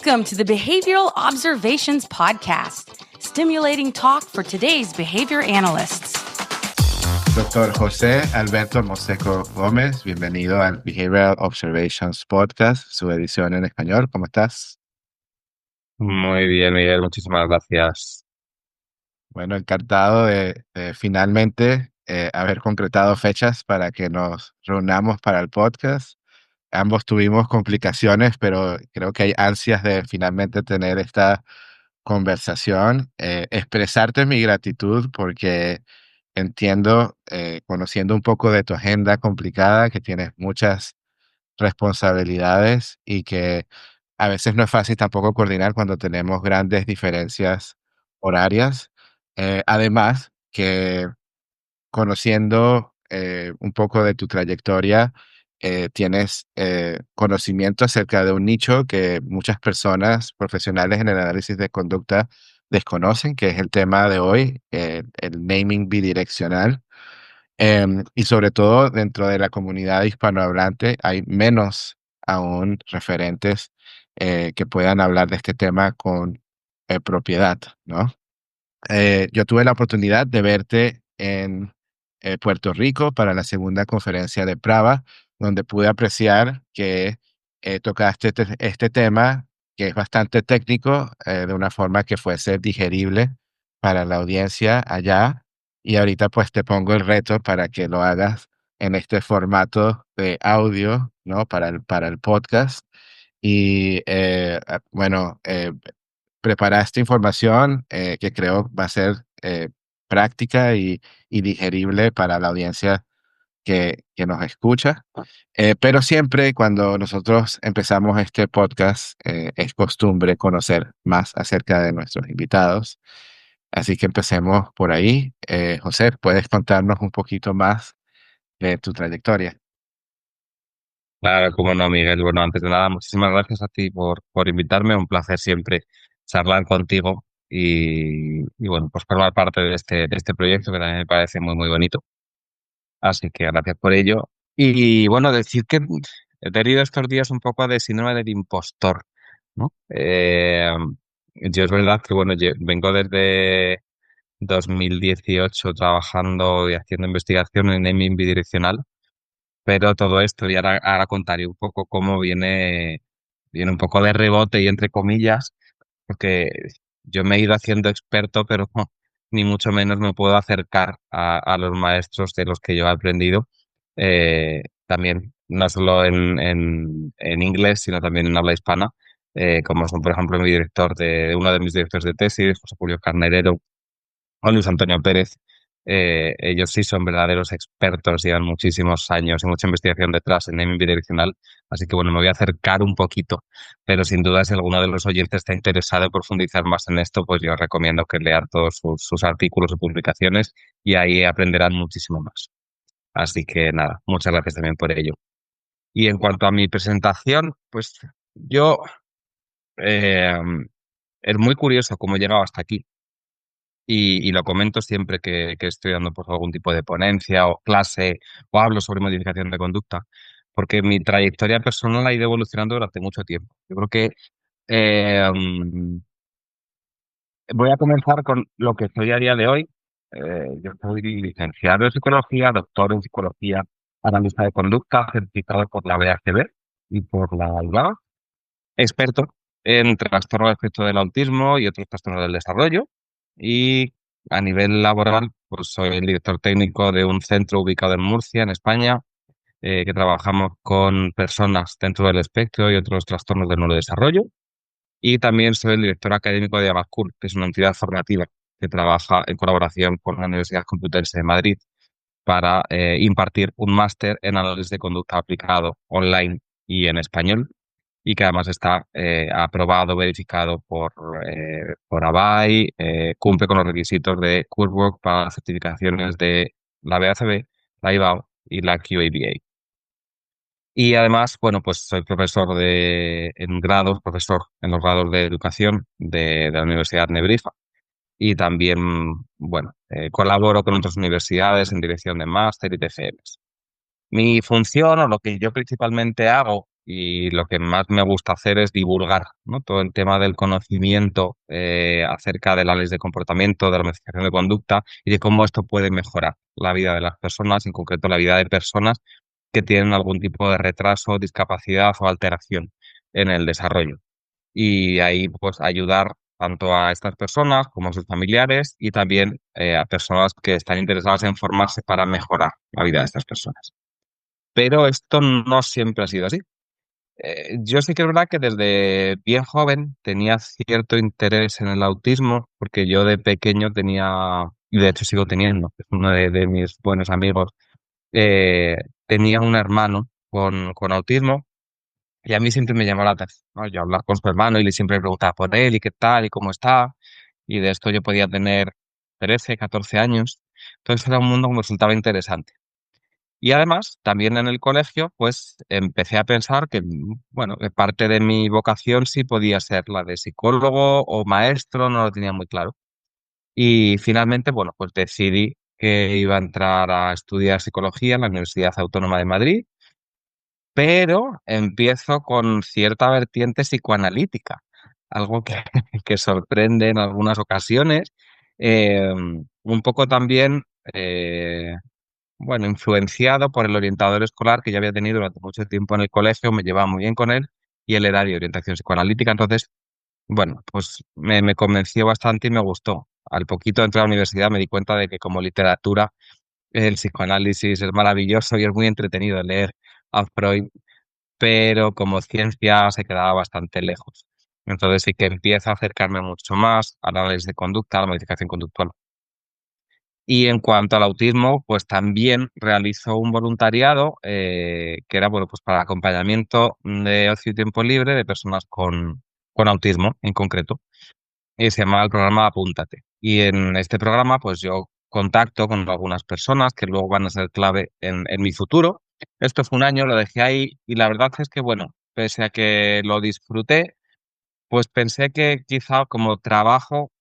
Welcome to the Behavioral Observations Podcast, stimulating talk for today's behavior analysts. Doctor José Alberto Moseco Gómez, bienvenido al Behavioral Observations Podcast, su edición en español. ¿Cómo estás? Muy bien, Miguel, muchísimas gracias. Bueno, encantado de finalmente haber concretado fechas para que nos reunamos para el podcast. Ambos tuvimos complicaciones, pero creo que hay ansias de finalmente tener esta conversación. Expresarte mi gratitud porque entiendo, conociendo un poco de tu agenda complicada, que tienes muchas responsabilidades y que a veces no es fácil tampoco coordinar cuando tenemos grandes diferencias horarias. Además, que conociendo un poco de tu trayectoria, tienes conocimiento acerca de un nicho que muchas personas profesionales en el análisis de conducta desconocen, que es el tema de hoy, el naming bidireccional. Y sobre todo dentro de la comunidad hispanohablante hay menos aún referentes que puedan hablar de este tema con propiedad, ¿no? Yo tuve la oportunidad de verte en Puerto Rico para la segunda conferencia de Prava, donde pude apreciar que tocaste este tema que es bastante técnico, de una forma que fuese digerible para la audiencia allá. Y ahorita pues te pongo el reto para que lo hagas en este formato de audio, ¿no? Para el podcast. Y bueno, preparaste información que creo va a ser práctica y digerible para la audiencia que nos escucha. Pero siempre cuando nosotros empezamos este podcast, es costumbre conocer más acerca de nuestros invitados. Así que empecemos por ahí. José, ¿puedes contarnos un poquito más de tu trayectoria? Claro, cómo no, Miguel. Bueno, antes de nada, muchísimas gracias a ti por invitarme. Un placer siempre charlar contigo y bueno, pues formar parte de este proyecto que también me parece muy, muy bonito. Así que gracias por ello. Y bueno, decir que he tenido estos días un poco de síndrome del impostor, ¿no? Yo es verdad que, bueno, yo vengo desde 2018 trabajando y haciendo investigación en naming bidireccional. Pero todo esto, y ahora contaré un poco cómo viene un poco de rebote y entre comillas, porque yo me he ido haciendo experto, pero ni mucho menos me puedo acercar a los maestros de los que yo he aprendido, también, no solo en inglés, sino también en habla hispana, como son, por ejemplo, uno de mis directores de tesis, José Julio Carnerero, o Luis Antonio Pérez. Ellos sí son verdaderos expertos, llevan muchísimos años y mucha investigación detrás en naming bidireccional, así que bueno, me voy a acercar un poquito, pero sin duda si alguno de los oyentes está interesado en profundizar más en esto, pues yo recomiendo que lean todos sus artículos y publicaciones y ahí aprenderán muchísimo más. Así que nada, muchas gracias también por ello. Y en cuanto a mi presentación, pues yo eh, es muy curioso cómo he llegado hasta aquí. Y lo comento siempre que estoy dando pues, algún tipo de ponencia o clase o hablo sobre modificación de conducta, porque mi trayectoria personal ha ido evolucionando durante mucho tiempo. Yo creo que eh, mm, voy a comenzar con lo que soy a día de hoy. Yo soy licenciado en psicología, doctor en psicología, analista de conducta, certificado por la BHB y por la IBA, experto en trastorno del espectro del autismo y otros trastornos del desarrollo. Y a nivel laboral, pues soy el director técnico de un centro ubicado en Murcia, en España, que trabajamos con personas dentro del espectro y otros trastornos del neurodesarrollo. Y también soy el director académico de Abascul, que es una entidad formativa que trabaja en colaboración con la Universidad Complutense de Madrid para impartir un máster en análisis de conducta aplicado online y en español, y que además está aprobado, verificado por ABAI, cumple con los requisitos de Coursework para las certificaciones de la BACB, la IBAO y la QABA. Y además, bueno, pues soy profesor en los grados de educación de la Universidad Nebrija. Y también, bueno, colaboro con otras universidades en dirección de máster y TFMs. Mi función o lo que yo principalmente hago y lo que más me gusta hacer es divulgar, ¿no? Todo el tema del conocimiento acerca de las leyes de comportamiento, de la modificación de conducta y de cómo esto puede mejorar la vida de las personas, en concreto la vida de personas que tienen algún tipo de retraso, discapacidad o alteración en el desarrollo. Y ahí pues ayudar tanto a estas personas como a sus familiares y también a personas que están interesadas en formarse para mejorar la vida de estas personas. Pero esto no siempre ha sido así. Yo sí que es verdad que desde bien joven tenía cierto interés en el autismo, porque yo de pequeño tenía, y de hecho sigo teniendo, es uno de mis buenos amigos, eh, tenía un hermano con autismo y a mí siempre me llamó la atención, ¿no? Yo hablar con su hermano y le siempre preguntaba por él y qué tal y cómo está, y de esto yo podía tener 13, 14 años, entonces era un mundo que me resultaba interesante. Y además, también en el colegio, pues empecé a pensar que, bueno, que parte de mi vocación sí podía ser la de psicólogo o maestro, no lo tenía muy claro. Y finalmente, bueno, pues decidí que iba a entrar a estudiar psicología en la Universidad Autónoma de Madrid, pero empiezo con cierta vertiente psicoanalítica, algo que, que sorprende en algunas ocasiones, un poco también... bueno, influenciado por el orientador escolar que ya había tenido durante mucho tiempo en el colegio, me llevaba muy bien con él y él era de orientación psicoanalítica, entonces, bueno, pues me convenció bastante y me gustó. Al poquito de entrar a la universidad me di cuenta de que como literatura el psicoanálisis es maravilloso y es muy entretenido leer a Freud, pero como ciencia se quedaba bastante lejos. Entonces sí que empiezo a acercarme mucho más al análisis de conducta, a la modificación conductual. Y en cuanto al autismo, pues también realizó un voluntariado que era, bueno, pues para acompañamiento de ocio y tiempo libre de personas con autismo en concreto. Y se llama el programa Apúntate. Y en este programa, pues yo contacto con algunas personas que luego van a ser clave en mi futuro. Esto fue un año, lo dejé ahí y la verdad es que, bueno, pese a que lo disfruté, pues pensé que quizá como trabajo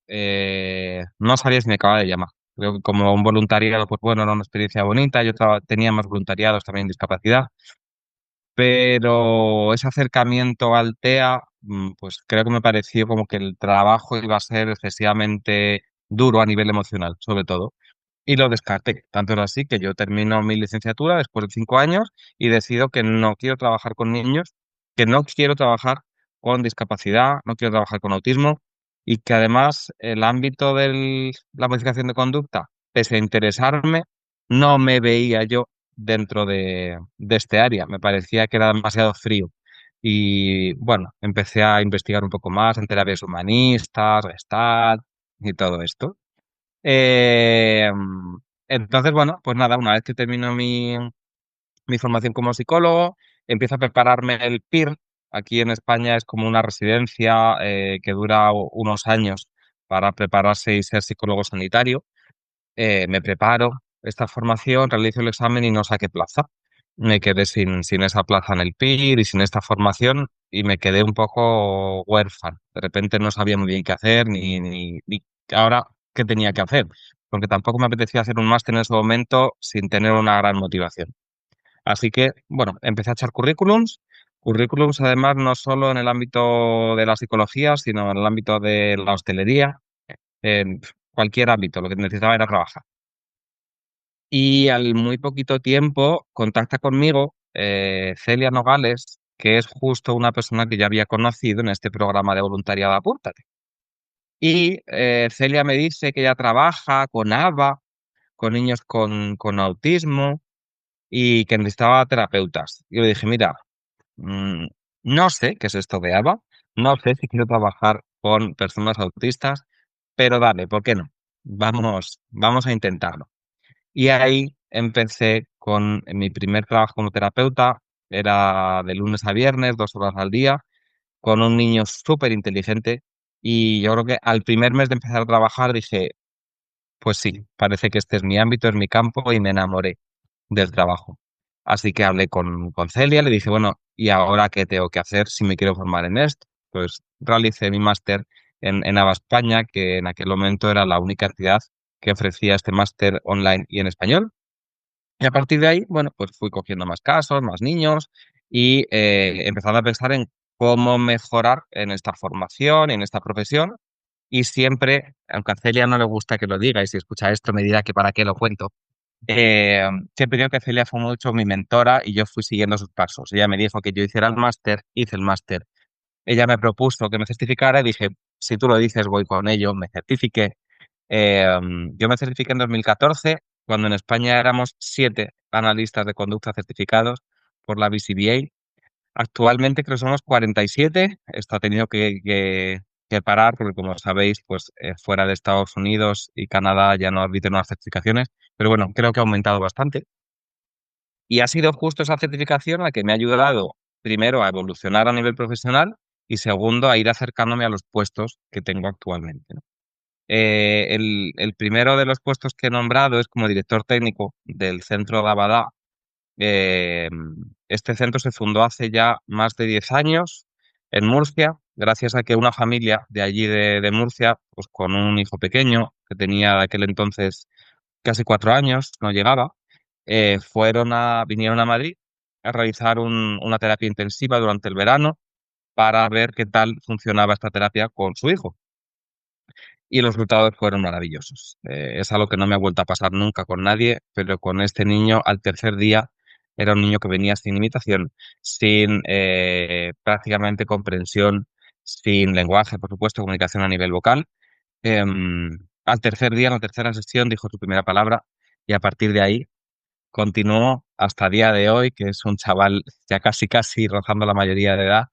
no sabía si me acababa de llamar. Creo que como un voluntariado, pues bueno, era una experiencia bonita. Yo tenía más voluntariados también en discapacidad, pero ese acercamiento al TEA, pues creo que me pareció como que el trabajo iba a ser excesivamente duro a nivel emocional, sobre todo. Y lo descarté. Tanto es así que yo termino mi licenciatura después de 5 años y decido que no quiero trabajar con niños, que no quiero trabajar con discapacidad, no quiero trabajar con autismo y que además el ámbito de la modificación de conducta, pese a interesarme, no me veía yo dentro de este área. Me parecía que era demasiado frío. Y bueno, empecé a investigar un poco más en terapias humanistas, Gestalt y todo esto. Eh, entonces, bueno, pues nada, una vez que termino mi formación como psicólogo, empiezo a prepararme el PIR. Aquí en España es como una residencia que dura unos años para prepararse y ser psicólogo sanitario. Me preparo esta formación, realizo el examen y no saqué plaza. Me quedé sin esa plaza en el PIR y sin esta formación y me quedé un poco huérfano. De repente no sabía muy bien qué hacer ni ahora qué tenía que hacer, porque tampoco me apetecía hacer un máster en ese momento sin tener una gran motivación. Así que, bueno, empecé a echar currículums además no solo en el ámbito de la psicología, sino en el ámbito de la hostelería, en cualquier ámbito, lo que necesitaba era trabajar. Y al muy poquito tiempo contacta conmigo Celia Nogales, que es justo una persona que ya había conocido en este programa de voluntariado Apúntate. Y Celia me dice que ella trabaja con ABA, con niños con autismo y que necesitaba terapeutas. Y yo le dije, mira, mm, no sé qué es esto de ABA, no sé si quiero trabajar con personas autistas, pero dale, ¿por qué no? Vamos a intentarlo. Y ahí empecé con mi primer trabajo como terapeuta, era de lunes a viernes, 2 horas al día, con un niño súper inteligente. Y yo creo que al primer mes de empezar a trabajar dije, pues sí, parece que este es mi ámbito, es mi campo y me enamoré del trabajo. Así que hablé con Celia, le dije, bueno, ¿y ahora qué tengo que hacer si me quiero formar en esto? Pues realicé mi máster en ABA España, que en aquel momento era la única entidad que ofrecía este máster online y en español. Y a partir de ahí, bueno, pues fui cogiendo más casos, más niños y empezando a pensar en cómo mejorar en esta formación y en esta profesión. Y siempre, aunque a Celia no le gusta que lo diga, y si escucha esto me dirá que para qué lo cuento, siempre digo que Celia fue mucho mi mentora y yo fui siguiendo sus pasos. Ella me dijo que yo hiciera el máster, hice el máster. Ella me propuso que me certificara y dije, si tú lo dices, voy con ello, me certifiqué. Yo me certifiqué en 2014, cuando en España éramos 7 analistas de conducta certificados por la BCBA. Actualmente creo que somos 47. Esto ha tenido que parar porque, como sabéis, pues fuera de Estados Unidos y Canadá ya no admiten unas certificaciones. Pero bueno, creo que ha aumentado bastante. Y ha sido justo esa certificación la que me ha ayudado, primero, a evolucionar a nivel profesional y segundo, a ir acercándome a los puestos que tengo actualmente, ¿no? El primero de los puestos que he nombrado es como director técnico del centro de Abadá. Eh, este centro se fundó hace ya más de 10 años en Murcia, gracias a que una familia de allí de Murcia, pues con un hijo pequeño que tenía de aquel entonces casi 4 años, no llegaba, vinieron a Madrid a realizar una terapia intensiva durante el verano para ver qué tal funcionaba esta terapia con su hijo. Y los resultados fueron maravillosos. Es algo que no me ha vuelto a pasar nunca con nadie, pero con este niño al tercer día era un niño que venía sin imitación, sin prácticamente comprensión, sin lenguaje, por supuesto, comunicación a nivel vocal. Al tercer día, en la tercera sesión, dijo su primera palabra y a partir de ahí continuó hasta el día de hoy, que es un chaval ya casi casi rozando la mayoría de edad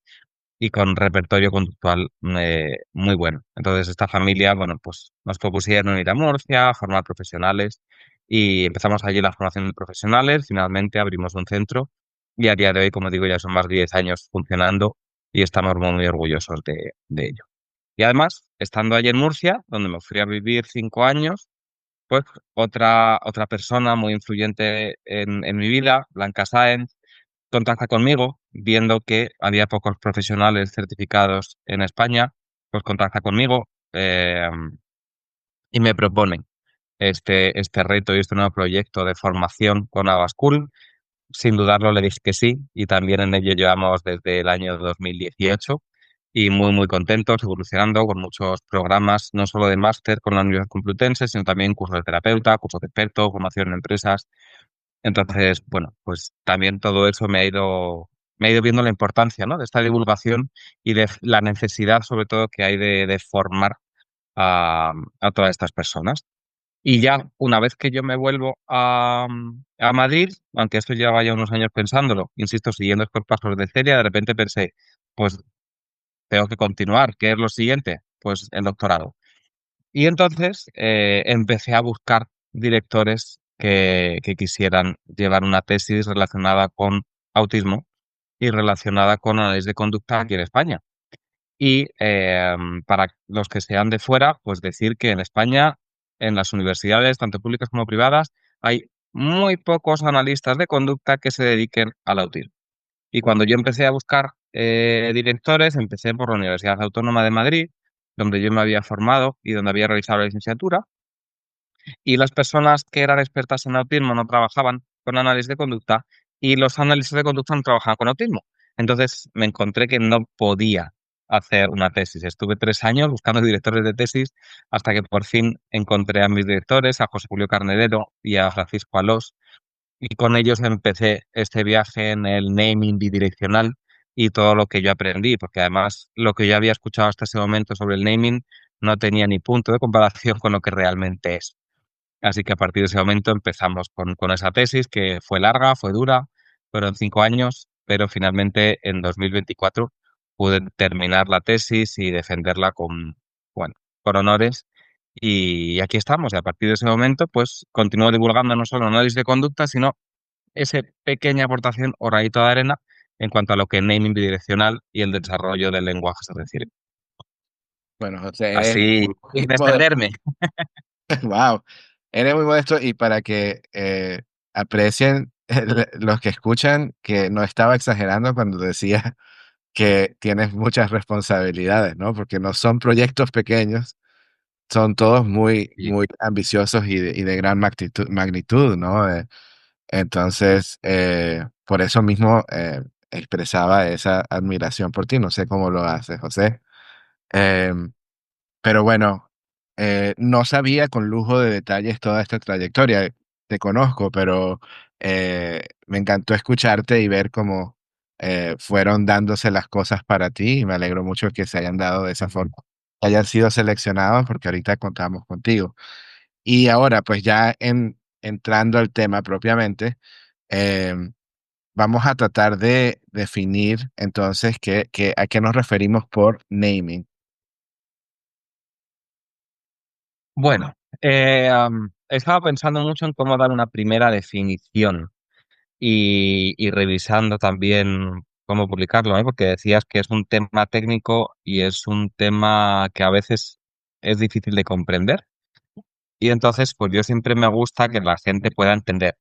y con repertorio conductual muy bueno. Entonces, esta familia, bueno, pues nos propusieron ir a Murcia, a formar profesionales y empezamos allí la formación de profesionales. Finalmente abrimos un centro y a día de hoy, como digo, ya son más de 10 años funcionando y estamos muy orgullosos de ello. Y además, estando allí en Murcia, donde me fui a vivir 5 años, pues otra persona muy influyente en mi vida, Blanca Sáenz, contacta conmigo, viendo que había pocos profesionales certificados en España, pues contacta conmigo y me proponen este reto y este nuevo proyecto de formación con Abaschool. Sin dudarlo le dije que sí y también en ello llevamos desde el año 2018 y muy contentos, evolucionando con muchos programas, no solo de máster con la Universidad Complutense, sino también cursos de terapeuta, cursos de experto, formación en empresas. Entonces, bueno, pues también todo eso me ha ido viendo la importancia, ¿no?, de esta divulgación y de la necesidad, sobre todo, que hay de formar a todas estas personas. Y ya una vez que yo me vuelvo a Madrid, aunque esto llevaba ya unos años pensándolo, insisto, siguiendo estos pasos de Celia, de repente pensé, pues tengo que continuar. ¿Qué es lo siguiente? Pues el doctorado. Y entonces empecé a buscar directores que quisieran llevar una tesis relacionada con autismo y relacionada con análisis de conducta aquí en España. Y para los que sean de fuera, pues decir que en España, en las universidades, tanto públicas como privadas, hay muy pocos analistas de conducta que se dediquen al autismo. Y cuando yo empecé a buscar directores, empecé por la Universidad Autónoma de Madrid, donde yo me había formado y donde había realizado la licenciatura. Y las personas que eran expertas en autismo no trabajaban con análisis de conducta y los analistas de conducta no trabajaban con autismo. Entonces me encontré que no podía hacer una tesis. Estuve 3 años buscando directores de tesis hasta que por fin encontré a mis directores, a José Julio Carnerero y a Francisco Alós, y con ellos empecé este viaje en el naming bidireccional y todo lo que yo aprendí, porque además lo que yo había escuchado hasta ese momento sobre el naming no tenía ni punto de comparación con lo que realmente es. Así que a partir de ese momento empezamos con esa tesis, que fue larga, fue dura, fueron 5 años, pero finalmente en 2024 pude terminar la tesis y defenderla bueno, con honores. Y aquí estamos. Y a partir de ese momento, pues continúo divulgando no solo análisis de conducta, sino esa pequeña aportación o granito de arena en cuanto a lo que naming bidireccional y el desarrollo del lenguaje se refiere. Bueno, José, eres Así, muy sin modesto. extenderme. Wow, eres muy modesto y para que aprecien los que escuchan que no estaba exagerando cuando decía que tienes muchas responsabilidades, ¿no? Porque no son proyectos pequeños, son todos Y muy ambiciosos y de gran magnitud, ¿no? Entonces, por eso mismo expresaba esa admiración por ti. No sé cómo lo haces, José. Em, pero bueno, no sabía con lujo de detalles toda esta trayectoria. Te conozco, pero me encantó escucharte y ver cómo fueron dándose las cosas para ti y me alegro mucho que se hayan dado de esa forma, que hayan sido seleccionados porque ahorita contamos contigo. Y ahora, pues ya entrando al tema propiamente, em, vamos a tratar de definir entonces a qué nos referimos por naming. Bueno, he estado pensando mucho en cómo dar una primera definición y revisando también cómo publicarlo, ¿eh? Porque decías que es un tema técnico y es un tema que a veces es difícil de comprender. Y entonces, pues yo siempre me gusta que la gente pueda entender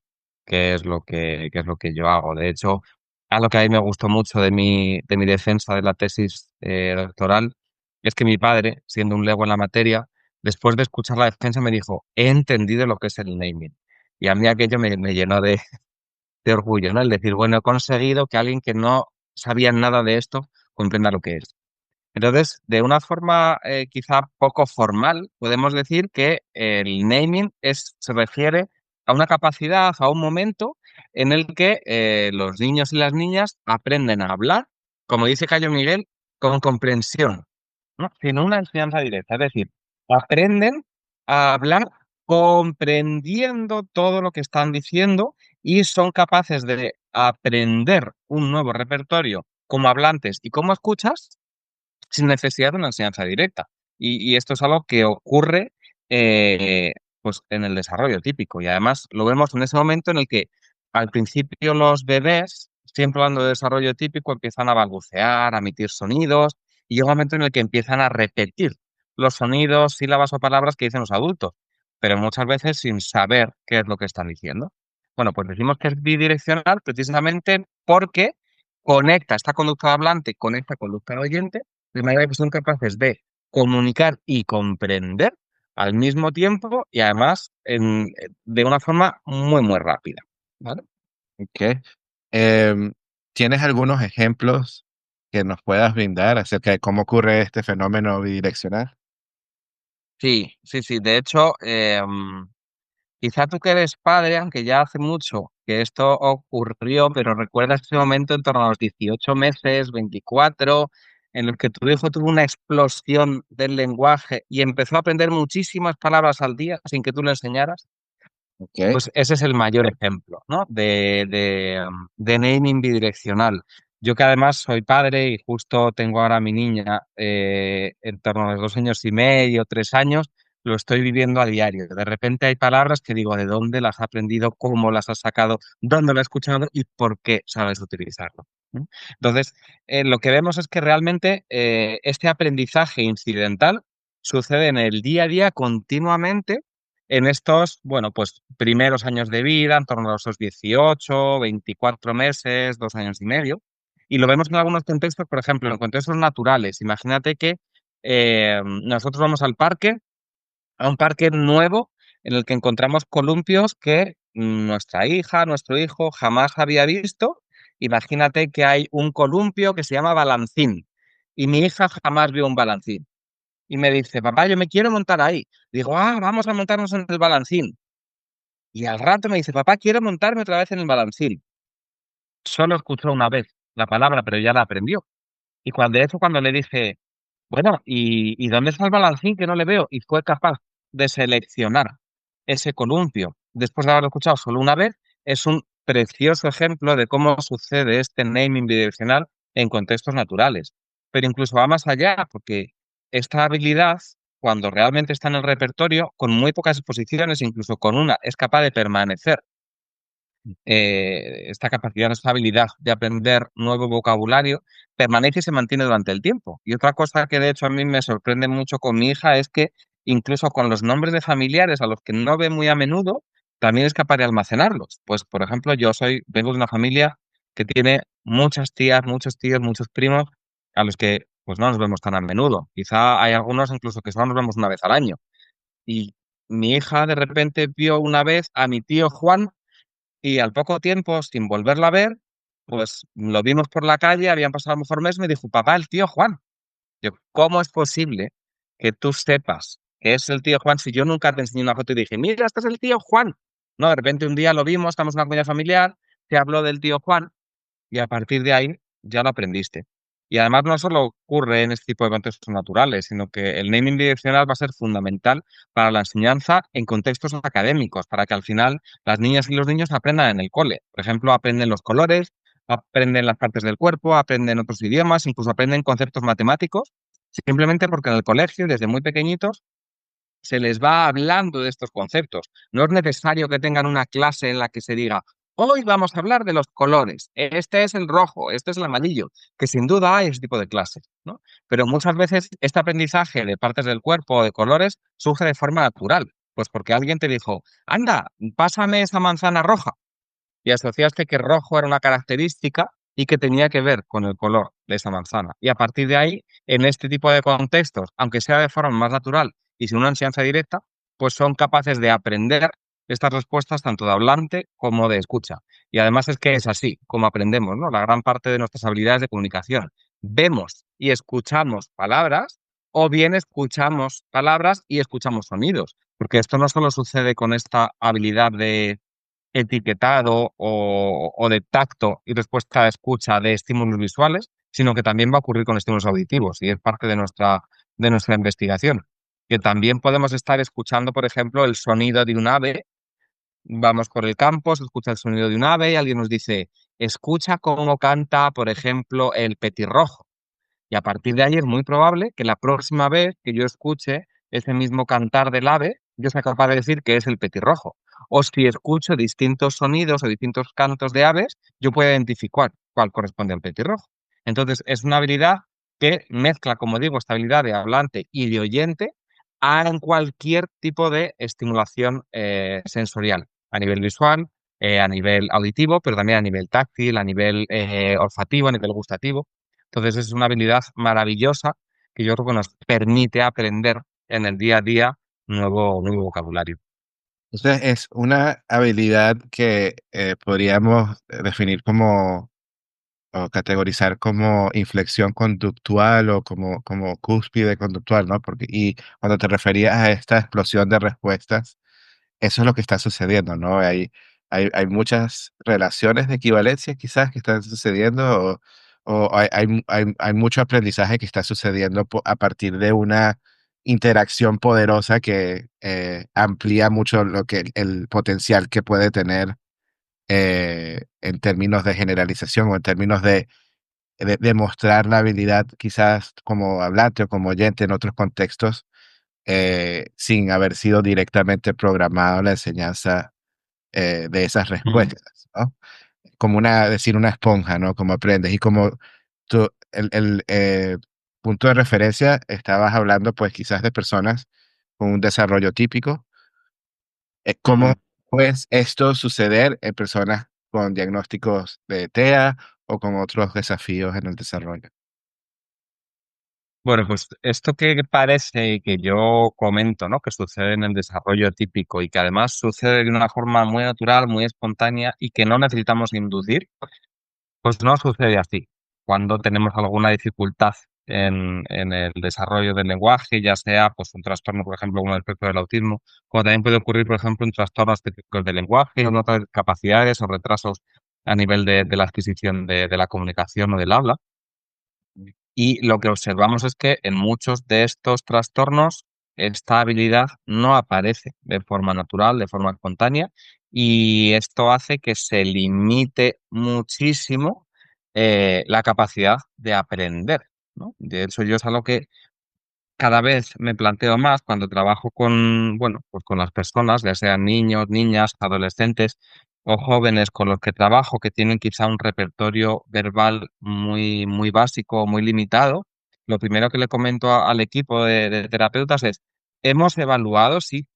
qué es lo que yo hago. De hecho, algo que a mí me gustó mucho de mi defensa de la tesis doctoral es que mi padre, siendo un lego en la materia, después de escuchar la defensa me dijo, he entendido lo que es el naming. Y a mí aquello me llenó de orgullo, ¿no? El decir, bueno, he conseguido que alguien que no sabía nada de esto comprenda lo que es. Entonces, de una forma quizá poco formal, podemos decir que el naming se refiere a una capacidad, a un momento en el que los niños y las niñas aprenden a hablar, como dice Cayo Miguel, con comprensión, ¿no? Sin una enseñanza directa. Es decir, aprenden a hablar comprendiendo todo lo que están diciendo y son capaces de aprender un nuevo repertorio como hablantes y como escuchas sin necesidad de una enseñanza directa. Y esto es algo que ocurre pues en el desarrollo típico. Y además lo vemos en ese momento en el que al principio los bebés, siempre hablando de desarrollo típico, empiezan a balbucear, a emitir sonidos, y llega un momento en el que empiezan a repetir los sonidos, sílabas o palabras que dicen los adultos, pero muchas veces sin saber qué es lo que están diciendo. Bueno, pues decimos que es bidireccional precisamente porque conecta esta conducta hablante con esta conducta oyente de manera que son capaces de comunicar y comprender al mismo tiempo y además de una forma muy, muy rápida. ¿Vale? ¿Ok? Em, ¿Tienes algunos ejemplos que nos puedas brindar acerca de cómo ocurre este fenómeno bidireccional? Sí, sí, sí. De hecho, quizá tú que eres padre, aunque ya hace mucho que esto ocurrió, pero recuerdas ese momento en torno a los 18 meses, 24, en el que tu hijo tuvo una explosión del lenguaje y empezó a aprender muchísimas palabras al día sin que tú le enseñaras. ¿Ok? Pues ese es el mayor ejemplo, ¿no? De naming bidireccional. Yo que además soy padre y justo tengo ahora a mi niña en torno a los 2 años y medio, 3 años, lo estoy viviendo a diario. De repente hay palabras que digo, ¿de dónde las has aprendido? ¿Cómo las has sacado? ¿Dónde las has escuchado? ¿Y por qué sabes utilizarlo? ¿Mm? Entonces, lo que vemos es que realmente este aprendizaje incidental sucede en el día a día continuamente en estos, bueno, pues primeros años de vida, en torno a los 18, 24 meses, 2 años y medio. Y lo vemos en algunos contextos, por ejemplo, en contextos naturales. Imagínate que nosotros vamos al parque, a un parque nuevo en el que encontramos columpios que nuestra hija, nuestro hijo jamás había visto. Imagínate que hay un columpio que se llama balancín y mi hija jamás vio un balancín y me dice, papá, yo me quiero montar ahí. Digo, vamos a montarnos en el balancín. Y al rato me dice, papá, quiero montarme otra vez en el balancín. Solo escuchó una vez la palabra, pero ya la aprendió. Y cuando le dije, bueno, ¿y dónde está el balancín que no le veo? Y fue capaz de seleccionar ese columpio después de haberlo escuchado solo una vez, es un precioso ejemplo de cómo sucede este naming bidireccional en contextos naturales. Pero incluso va más allá, porque esta habilidad, cuando realmente está en el repertorio, con muy pocas exposiciones, incluso con una, es capaz de permanecer esta capacidad, esta habilidad de aprender nuevo vocabulario, permanece y se mantiene durante el tiempo. Y otra cosa que de hecho a mí me sorprende mucho con mi hija es que incluso con los nombres de familiares a los que no ve muy a menudo, también es capaz de almacenarlos. Pues, por ejemplo, vengo de una familia que tiene muchas tías, muchos tíos, muchos primos a los que pues no nos vemos tan a menudo. Quizá hay algunos incluso que solo nos vemos una vez al año. Y mi hija de repente vio una vez a mi tío Juan y al poco tiempo, sin volverla a ver, pues lo vimos por la calle, habían pasado a lo mejor un mes, me dijo, papá, el tío Juan. Yo, ¿cómo es posible que tú sepas que es el tío Juan si yo nunca te enseñé una foto y dije, mira, este es el tío Juan? No, de repente un día lo vimos, estamos en una comida familiar, te habló del tío Juan y a partir de ahí ya lo aprendiste. Y además no solo ocurre en este tipo de contextos naturales, sino que el naming bidireccional va a ser fundamental para la enseñanza en contextos académicos, para que al final las niñas y los niños aprendan en el cole. Por ejemplo, aprenden los colores, aprenden las partes del cuerpo, aprenden otros idiomas, incluso aprenden conceptos matemáticos, simplemente porque en el colegio, desde muy pequeñitos, se les va hablando de estos conceptos. No es necesario que tengan una clase en la que se diga, hoy vamos a hablar de los colores, este es el rojo, este es el amarillo, que sin duda hay ese tipo de clases, ¿no? Pero muchas veces este aprendizaje de partes del cuerpo o de colores surge de forma natural, pues porque alguien te dijo, anda, pásame esa manzana roja, y asociaste que rojo era una característica y que tenía que ver con el color de esa manzana. Y a partir de ahí, en este tipo de contextos, aunque sea de forma más natural y sin una enseñanza directa, pues son capaces de aprender estas respuestas tanto de hablante como de escucha. Y además es que es así como aprendemos, ¿no? La gran parte de nuestras habilidades de comunicación. Vemos y escuchamos palabras o bien escuchamos palabras y escuchamos sonidos, porque esto no solo sucede con esta habilidad de etiquetado o de tacto y respuesta a escucha de estímulos visuales, sino que también va a ocurrir con estímulos auditivos y es parte de nuestra investigación. Que también podemos estar escuchando, por ejemplo, el sonido de un ave. Vamos por el campo, se escucha el sonido de un ave y alguien nos dice, escucha cómo canta, por ejemplo, el petirrojo. Y a partir de ahí es muy probable que la próxima vez que yo escuche ese mismo cantar del ave, yo sea capaz de decir que es el petirrojo. O si escucho distintos sonidos o distintos cantos de aves, yo puedo identificar cuál corresponde al petirrojo. Entonces, es una habilidad que mezcla, como digo, esta habilidad de hablante y de oyente en cualquier tipo de estimulación sensorial, a nivel visual, a nivel auditivo, pero también a nivel táctil, a nivel olfativo, a nivel gustativo. Entonces es una habilidad maravillosa que yo creo que nos permite aprender en el día a día nuevo vocabulario. Entonces es una habilidad que podríamos definir como o categorizar como inflexión conductual o como cúspide conductual, ¿no? Porque, y cuando te referías a esta explosión de respuestas, eso es lo que está sucediendo, ¿no? Hay muchas relaciones de equivalencia quizás que están sucediendo o hay mucho aprendizaje que está sucediendo a partir de una interacción poderosa que amplía mucho lo que el potencial que puede tener en términos de generalización o en términos de mostrar la habilidad quizás como hablante o como oyente en otros contextos sin haber sido directamente programado la enseñanza de esas Mm. respuestas, ¿no? Como decir una esponja, ¿no? Como aprendes y como el punto de referencia, estabas hablando pues quizás de personas con un desarrollo típico. ¿Cómo Mm. pues esto suceder en personas con diagnósticos de TEA o con otros desafíos en el desarrollo? Bueno, pues esto que parece y que yo comento, ¿no? Que sucede en el desarrollo típico y que además sucede de una forma muy natural, muy espontánea y que no necesitamos inducir, pues no sucede así. Cuando tenemos alguna dificultad en el desarrollo del lenguaje, ya sea pues un trastorno, por ejemplo, como el espectro del autismo, como también puede ocurrir, por ejemplo, un trastorno específico del lenguaje, o otras capacidades o retrasos a nivel de la adquisición de la comunicación o del habla. Y lo que observamos es que en muchos de estos trastornos esta habilidad no aparece de forma natural, de forma espontánea, y esto hace que se limite muchísimo la capacidad de aprender, ¿no? De hecho, yo es algo que cada vez me planteo más cuando trabajo con, bueno, pues con las personas, ya sean niños, niñas, adolescentes o jóvenes con los que trabajo que tienen quizá un repertorio verbal muy básico, muy limitado. Lo primero que le comento al equipo de terapeutas es, hemos evaluado si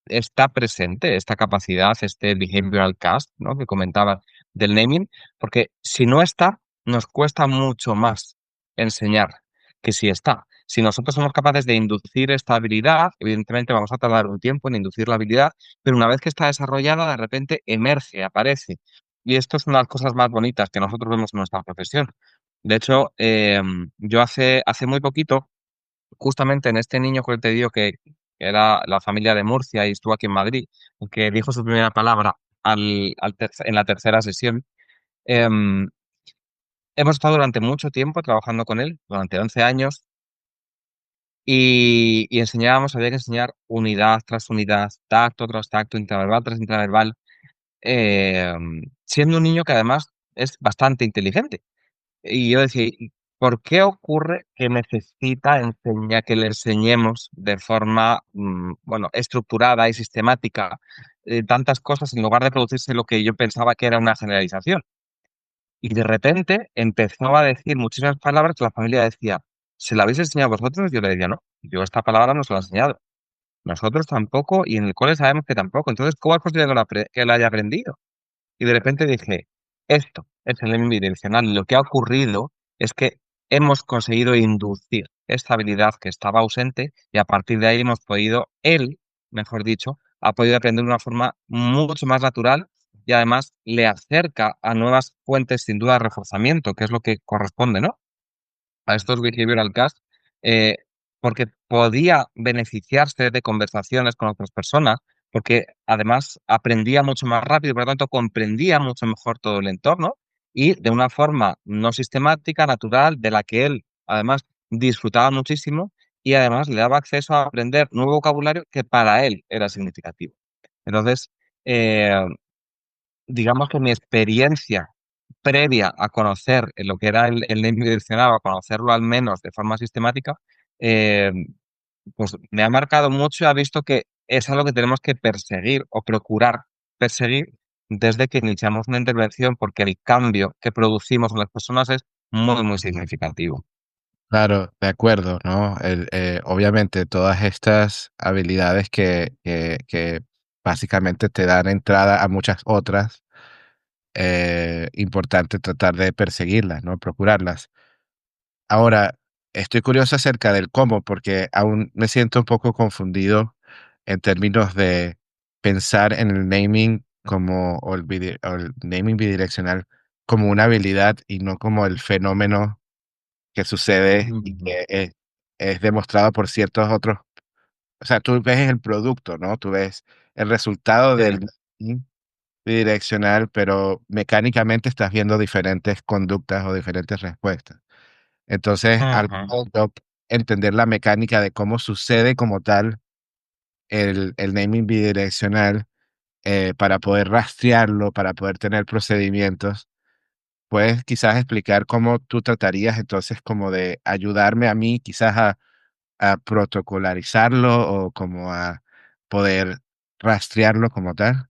está presente esta capacidad, este behavioral cast, ¿no? Que comentaba del naming, porque si no está, nos cuesta mucho más enseñar que si está. Si nosotros somos capaces de inducir esta habilidad, evidentemente vamos a tardar un tiempo en inducir la habilidad, pero una vez que está desarrollada, de repente emerge, aparece. y esto es una de las cosas más bonitas que nosotros vemos en nuestra profesión. De hecho, yo hace muy poquito, justamente en este niño que te digo que era la familia de Murcia y estuvo aquí en Madrid, que dijo su primera palabra en la tercera sesión, em, hemos estado durante mucho tiempo trabajando con él, durante 11 años, y enseñábamos, había que enseñar unidad tras unidad, tacto tras tacto, intraverbal tras intraverbal, siendo un niño que además es bastante inteligente. Y yo decía, ¿y por qué ocurre que necesita que le enseñemos de forma, bueno, estructurada y sistemática tantas cosas en lugar de producirse lo que yo pensaba que era una generalización? Y de repente empezó a decir muchísimas palabras que la familia decía, ¿se la habéis enseñado vosotros? Yo le decía, no, yo esta palabra no se la he enseñado. Nosotros tampoco, y en el cole sabemos que tampoco. Entonces, ¿cómo es posible que lo haya aprendido? Y de repente dije, esto es el learning bidireccional. Lo que ha ocurrido es que hemos conseguido inducir esta habilidad que estaba ausente y a partir de ahí hemos podido, él, mejor dicho, ha podido aprender de una forma mucho más natural y además le acerca a nuevas fuentes sin duda de reforzamiento, que es lo que corresponde, ¿no? A estos behavioral cast, eh, porque podía beneficiarse de conversaciones con otras personas, porque además aprendía mucho más rápido, por lo tanto comprendía mucho mejor todo el entorno y de una forma no sistemática, natural, de la que él además disfrutaba muchísimo y además le daba acceso a aprender nuevo vocabulario que para él era significativo. Entonces, eh, digamos que mi experiencia previa a conocer lo que era el naming direccional, a conocerlo al menos de forma sistemática, eh, pues me ha marcado mucho y ha visto que es algo que tenemos que perseguir o procurar perseguir desde que iniciamos una intervención, porque el cambio que producimos en las personas es muy, muy significativo. Claro, de acuerdo, ¿no? Obviamente todas estas habilidades que básicamente te dan entrada a muchas otras, importante tratar de perseguirlas, ¿no? Procurarlas. Ahora, estoy curioso acerca del cómo, porque aún me siento un poco confundido en términos de pensar en el naming como, o el naming bidireccional como una habilidad y no como el fenómeno que sucede y Ujú. que es demostrado por ciertos otros. O sea, tú ves el producto, ¿no? Tú ves el resultado Sí. del naming bidireccional, pero mecánicamente estás viendo diferentes conductas o diferentes respuestas. Entonces, al Ujú. yo entender la mecánica de cómo sucede como tal el naming bidireccional, para poder rastrearlo, para poder tener procedimientos, ¿puedes quizás explicar cómo tú tratarías entonces como de ayudarme a mí quizás a protocolarizarlo o como a poder rastrearlo como tal?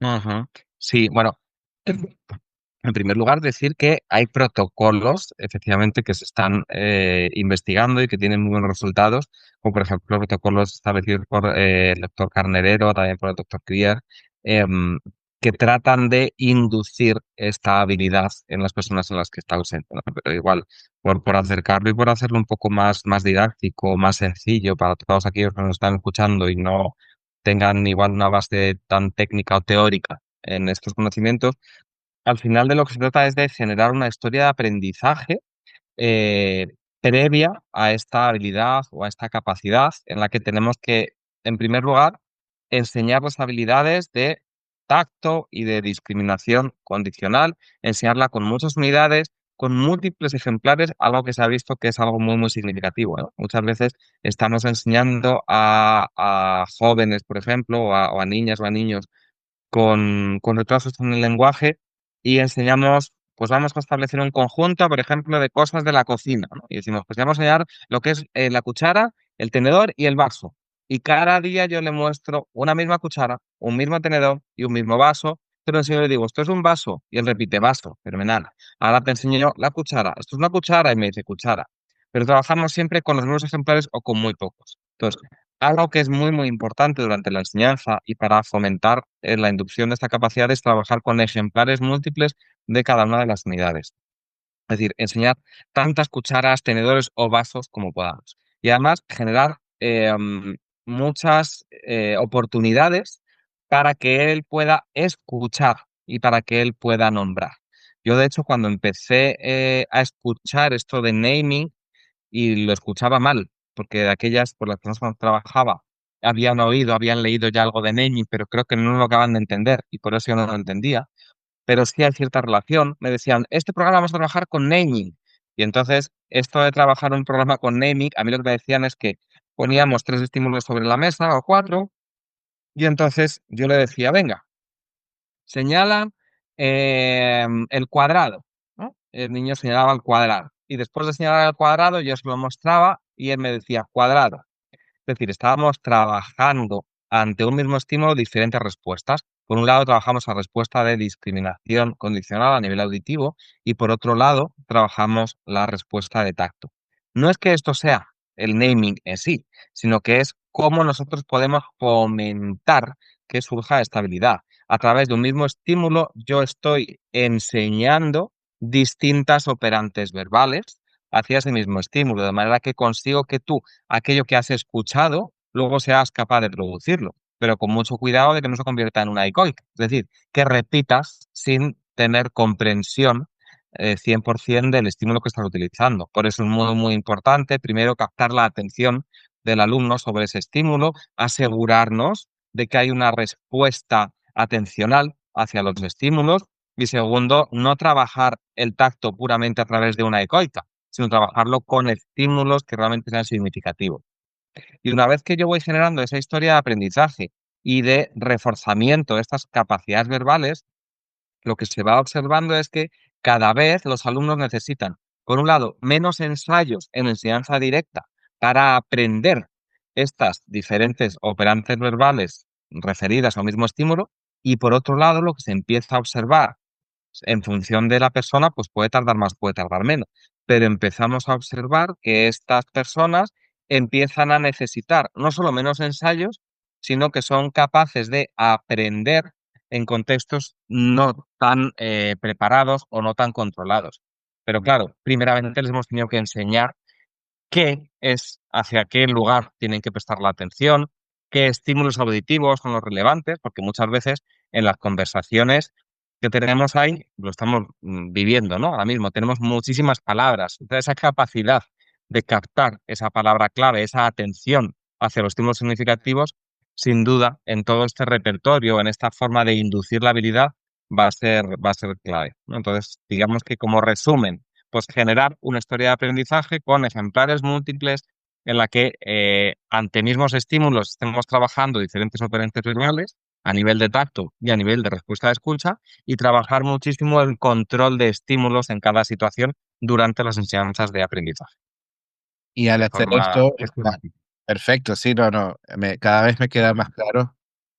Ujú. Sí, bueno, en primer lugar, decir que hay protocolos, efectivamente, que se están investigando y que tienen muy buenos resultados, como por ejemplo protocolos establecidos por el doctor Carnerero, también por el doctor Crier, em, que tratan de inducir esta habilidad en las personas en las que está ausente, ¿no? Pero igual, por acercarlo y por hacerlo un poco más didáctico, más sencillo para todos aquellos que nos están escuchando y no tengan igual una base tan técnica o teórica en estos conocimientos, al final de lo que se trata es de generar una historia de aprendizaje eh, previa a esta habilidad o a esta capacidad en la que tenemos que, en primer lugar, enseñar las habilidades de tacto y de discriminación condicional, enseñarla con muchas unidades, con múltiples ejemplares, algo que se ha visto que es algo muy, muy significativo, ¿no? Muchas veces estamos enseñando a jóvenes, por ejemplo, o a niñas o a niños con retrasos en el lenguaje y enseñamos, pues vamos a establecer un conjunto, por ejemplo, de cosas de la cocina, ¿no? Y decimos, pues vamos a enseñar lo que es la cuchara, el tenedor y el vaso. Y cada día yo le muestro una misma cuchara, un mismo tenedor y un mismo vaso, pero enseño y le digo, esto es un vaso, y él repite vaso, fenomenal. Ahora te enseño la cuchara, esto es una cuchara, y me dice cuchara. Pero trabajamos siempre con los mismos ejemplares o con muy pocos. Entonces, algo que es muy, muy importante durante la enseñanza y para fomentar la inducción de esta capacidad es trabajar con ejemplares múltiples de cada una de las unidades. Es decir, enseñar tantas cucharas, tenedores o vasos como podamos. Y además generar muchas oportunidades para que él pueda escuchar y para que él pueda nombrar. Yo, de hecho, cuando empecé a escuchar esto de naming, y lo escuchaba mal, porque de aquellas por las personas con las que trabajaba habían oído, habían leído ya algo de naming, pero creo que no lo acaban de entender y por eso yo no lo entendía. Pero sí hay cierta relación. Me decían, este programa vamos a trabajar con naming. Y entonces, esto de trabajar un programa con naming, a mí lo que me decían es que poníamos 3 estímulos sobre la mesa o 4, y entonces yo le decía, venga, señala el cuadrado, ¿no? El niño señalaba el cuadrado. Y después de señalar el cuadrado, yo se lo mostraba y él me decía cuadrado. Es decir, estábamos trabajando ante un mismo estímulo diferentes respuestas. Por un lado, trabajamos la respuesta de discriminación condicional a nivel auditivo y por otro lado, trabajamos la respuesta de tacto. No es que esto sea el naming en sí, sino que es cómo nosotros podemos fomentar que surja esta habilidad. A través de un mismo estímulo, yo estoy enseñando distintas operantes verbales hacia ese mismo estímulo, de manera que consigo que tú aquello que has escuchado, luego seas capaz de producirlo, pero con mucho cuidado de que no se convierta en una ecoica. Es decir, que repitas sin tener comprensión 100% del estímulo que estás utilizando. Por eso es muy, muy importante, primero, captar la atención del alumno sobre ese estímulo, asegurarnos de que hay una respuesta atencional hacia los estímulos y segundo, no trabajar el tacto puramente a través de una ecoica, sino trabajarlo con estímulos que realmente sean significativos. Y una vez que yo voy generando esa historia de aprendizaje y de reforzamiento de estas capacidades verbales, lo que se va observando es que cada vez los alumnos necesitan, por un lado, menos ensayos en enseñanza directa para aprender estas diferentes operantes verbales referidas al mismo estímulo, y por otro lado, lo que se empieza a observar en función de la persona, pues puede tardar más, puede tardar menos. Pero empezamos a observar que estas personas empiezan a necesitar no solo menos ensayos, sino que son capaces de aprender en contextos no tan preparados o no tan controlados. Pero claro, primeramente les hemos tenido que enseñar qué es, hacia qué lugar tienen que prestar la atención, qué estímulos auditivos son los relevantes, porque muchas veces en las conversaciones que tenemos ahí, lo estamos viviendo, ¿no? Ahora mismo tenemos muchísimas palabras. Entonces, esa capacidad de captar esa palabra clave, esa atención hacia los estímulos significativos, sin duda, en todo este repertorio, en esta forma de inducir la habilidad, va a ser clave, ¿no? Entonces, digamos que como resumen, pues generar una historia de aprendizaje con ejemplares múltiples en la que ante mismos estímulos estemos trabajando diferentes operantes verbales a nivel de tacto y a nivel de respuesta de escucha y trabajar muchísimo el control de estímulos en cada situación durante las enseñanzas de aprendizaje Y al de hacer forma esto, esquemática. perfecto, sí, no, no, cada vez me queda más claro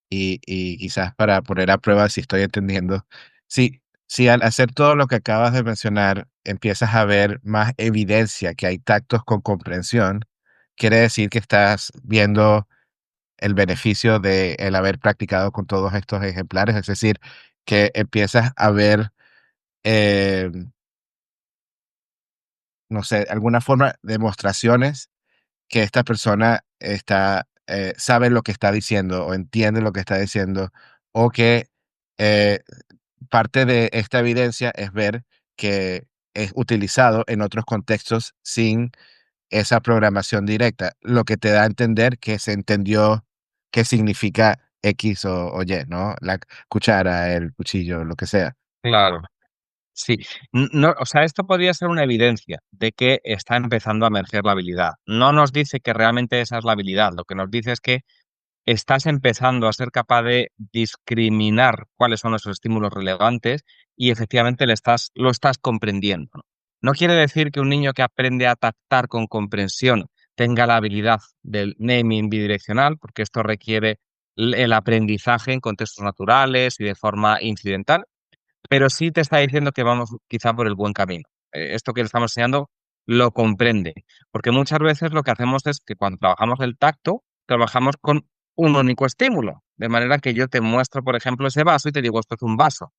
y quizás para poner a prueba si estoy entendiendo. Sí, si al hacer todo lo que acabas de mencionar, empiezas a ver más evidencia que hay tactos con comprensión, quiere decir que estás viendo el beneficio de el haber practicado con todos estos ejemplares, es decir, que empiezas a ver, eh, no sé, alguna forma, demostraciones que esta persona sabe lo que está diciendo o entiende lo que está diciendo, o que eh, parte de esta evidencia es ver que es utilizado en otros contextos sin esa programación directa, lo que te da a entender que se entendió qué significa X o Y, ¿no? La cuchara, el cuchillo, lo que sea. Claro, sí. No, o sea, esto podría ser una evidencia de que está empezando a emerger la habilidad. No nos dice que realmente esa es la habilidad, lo que nos dice es que estás empezando a ser capaz de discriminar cuáles son esos estímulos relevantes y efectivamente lo estás comprendiendo, ¿no? No quiere decir que un niño que aprende a tactar con comprensión tenga la habilidad del naming bidireccional, porque esto requiere el aprendizaje en contextos naturales y de forma incidental, pero sí te está diciendo que vamos quizá por el buen camino. Esto que le estamos enseñando lo comprende, porque muchas veces lo que hacemos es que cuando trabajamos el tacto, trabajamos con un único estímulo, de manera que yo te muestro, por ejemplo, ese vaso y te digo, esto es un vaso,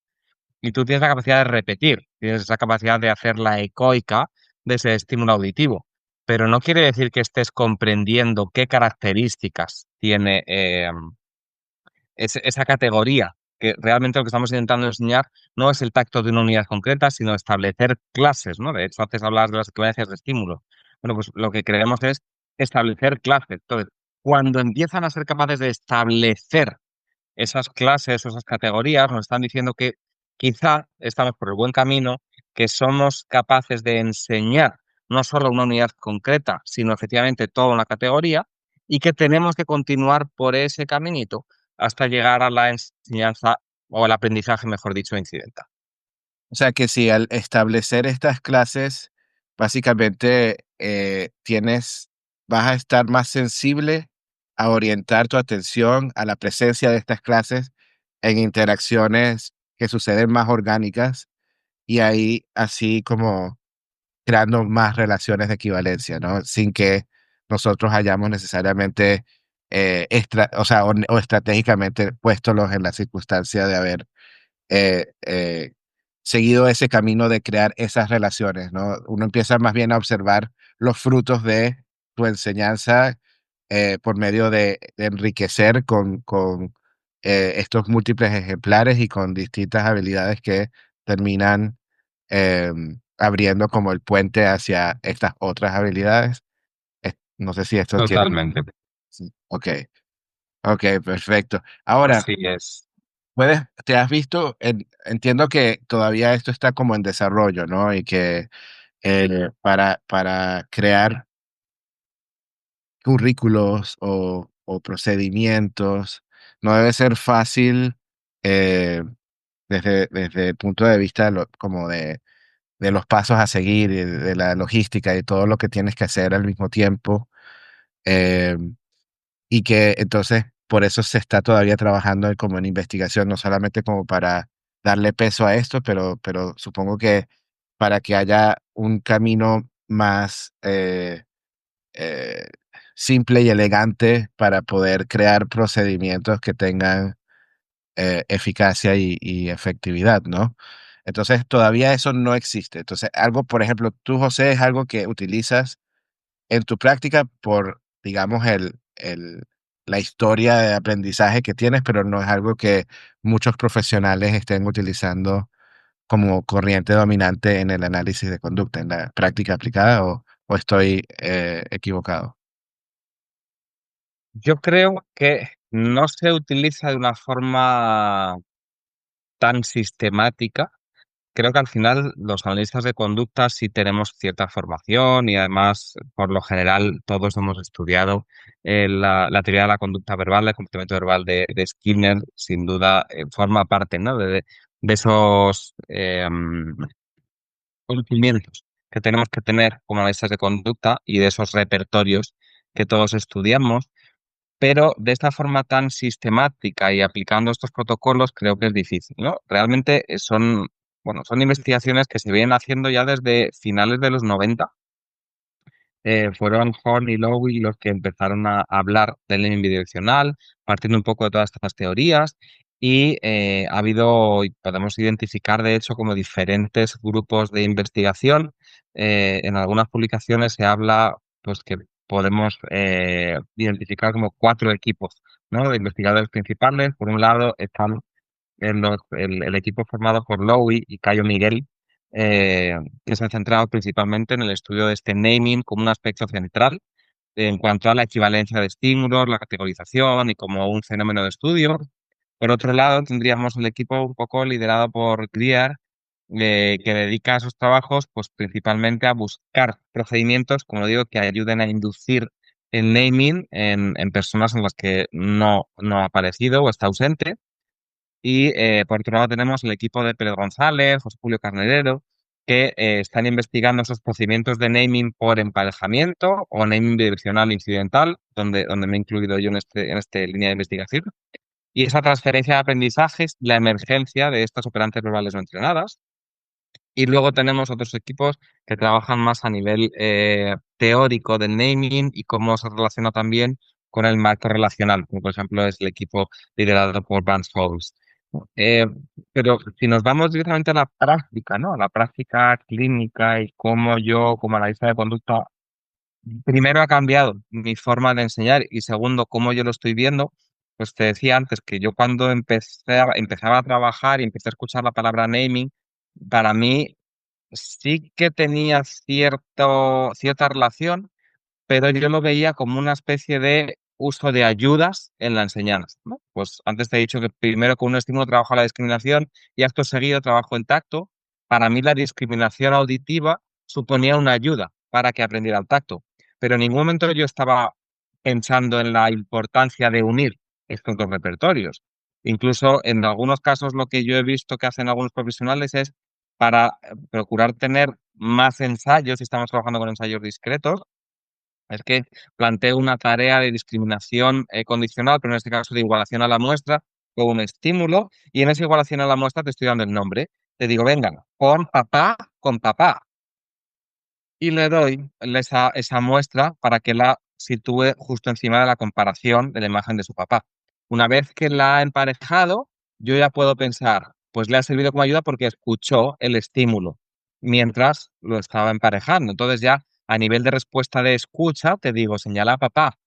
y tú tienes la capacidad de repetir, tienes esa capacidad de hacer la ecoica de ese estímulo auditivo, pero no quiere decir que estés comprendiendo qué características tiene esa categoría que realmente lo que estamos intentando enseñar no es el tacto de una unidad concreta, sino establecer clases, ¿no? De hecho, antes hablabas de las equivalencias de estímulo. Bueno, pues lo que queremos es establecer clases. Entonces, cuando empiezan a ser capaces de establecer esas clases o esas categorías, nos están diciendo que quizá estamos por el buen camino, que somos capaces de enseñar no solo una unidad concreta, sino efectivamente toda una categoría, y que tenemos que continuar por ese caminito hasta llegar a la enseñanza o al aprendizaje, mejor dicho, incidental. O sea que si al establecer estas clases, básicamente vas a estar más sensible a orientar tu atención a la presencia de estas clases en interacciones que suceden más orgánicas y ahí así como creando más relaciones de equivalencia, ¿no? Sin que nosotros hayamos necesariamente, o estratégicamente puestos en la circunstancia de haber eh, eh, seguido ese camino de crear esas relaciones, ¿no? Uno empieza más bien a observar los frutos de tu enseñanza por medio de enriquecer con estos múltiples ejemplares y con distintas habilidades que terminan abriendo como el puente hacia estas otras habilidades. No sé si esto tiene... Totalmente. Sí. Ok, ok, perfecto. Ahora, Así es. te has visto, entiendo que todavía esto está como en desarrollo, ¿no? Y que para crear currículos o procedimientos no debe ser fácil eh, desde el punto de vista como de los pasos a seguir, y de la logística y todo lo que tienes que hacer al mismo tiempo. eh, y que entonces por eso se está todavía trabajando como en investigación, no solamente como para darle peso a esto, pero supongo que para que haya un camino más eh, simple y elegante para poder crear procedimientos que tengan eficacia y efectividad, ¿no? Entonces todavía eso no existe. Entonces algo, por ejemplo, tú, José, es algo que utilizas en tu práctica por, digamos, la historia de aprendizaje que tienes, pero no es algo que muchos profesionales estén utilizando como corriente dominante en el análisis de conducta, en la práctica aplicada, o estoy equivocado. Yo creo que no se utiliza de una forma tan sistemática. Creo que al final los analistas de conducta sí tenemos cierta formación y además, por lo general, todos hemos estudiado la teoría de la conducta verbal, del comportamiento verbal de Skinner, sin duda forma parte, ¿no? de esos conocimientos que tenemos que tener como analistas de conducta y de esos repertorios que todos estudiamos, pero de esta forma tan sistemática y aplicando estos protocolos creo que es difícil, ¿no? Realmente son investigaciones que se vienen haciendo ya desde finales de los 90. Fueron Horn y Lowy los que empezaron a hablar del learning bidireccional, partiendo un poco de todas estas teorías, y ha habido, y podemos identificar de hecho como diferentes grupos de investigación. En algunas publicaciones se habla pues que podemos identificar como cuatro equipos, ¿no? De investigadores principales. Por un lado están el equipo formado por Lowy y Cayo Miguel, que se han centrado principalmente en el estudio de este naming como un aspecto central en cuanto a la equivalencia de estímulos, la categorización y como un fenómeno de estudio. Por otro lado, tendríamos el equipo un poco liderado por Grier, que dedica esos trabajos pues, principalmente a buscar procedimientos, como digo, que ayuden a inducir el naming en personas en las que no ha aparecido o está ausente. Y por otro lado tenemos el equipo de Pedro González, José Julio Carnerero, que están investigando esos procedimientos de naming por emparejamiento o naming bidireccional incidental, donde me he incluido yo en esta línea de investigación. Y esa transferencia de aprendizajes, la emergencia de estas operantes verbales no entrenadas. Y luego tenemos otros equipos que trabajan más a nivel teórico del naming y cómo se relaciona también con el marco relacional, como por ejemplo es el equipo liderado por Vance Holmes. Eh, pero si nos vamos directamente a la práctica, ¿no? A la práctica clínica y cómo yo, como analista de conducta, primero ha cambiado mi forma de enseñar y segundo, cómo yo lo estoy viendo. pues te decía antes que yo cuando empezaba a trabajar y empecé a escuchar la palabra naming, para mí sí que tenía cierta relación, pero yo lo veía como una especie de uso de ayudas en la enseñanza, ¿no? Pues antes te he dicho que primero con un estímulo trabajo la discriminación y acto seguido trabajo en tacto. Para mí la discriminación auditiva suponía una ayuda para que aprendiera el tacto, pero en ningún momento yo estaba pensando en la importancia de unir estos dos repertorios. Incluso en algunos casos lo que yo he visto que hacen algunos profesionales es para procurar tener más ensayos, si estamos trabajando con ensayos discretos, es que planteo una tarea de discriminación condicional, pero en este caso de igualación a la muestra, con un estímulo, y en esa igualación a la muestra te estoy dando el nombre. Te digo, venga, pon papá con papá, y le doy esa muestra para que la sitúe justo encima de la comparación de la imagen de su papá. Una vez que la ha emparejado, yo ya puedo pensar, pues le ha servido como ayuda porque escuchó el estímulo mientras lo estaba emparejando. Entonces ya a nivel de respuesta de escucha, te digo, señala a papá,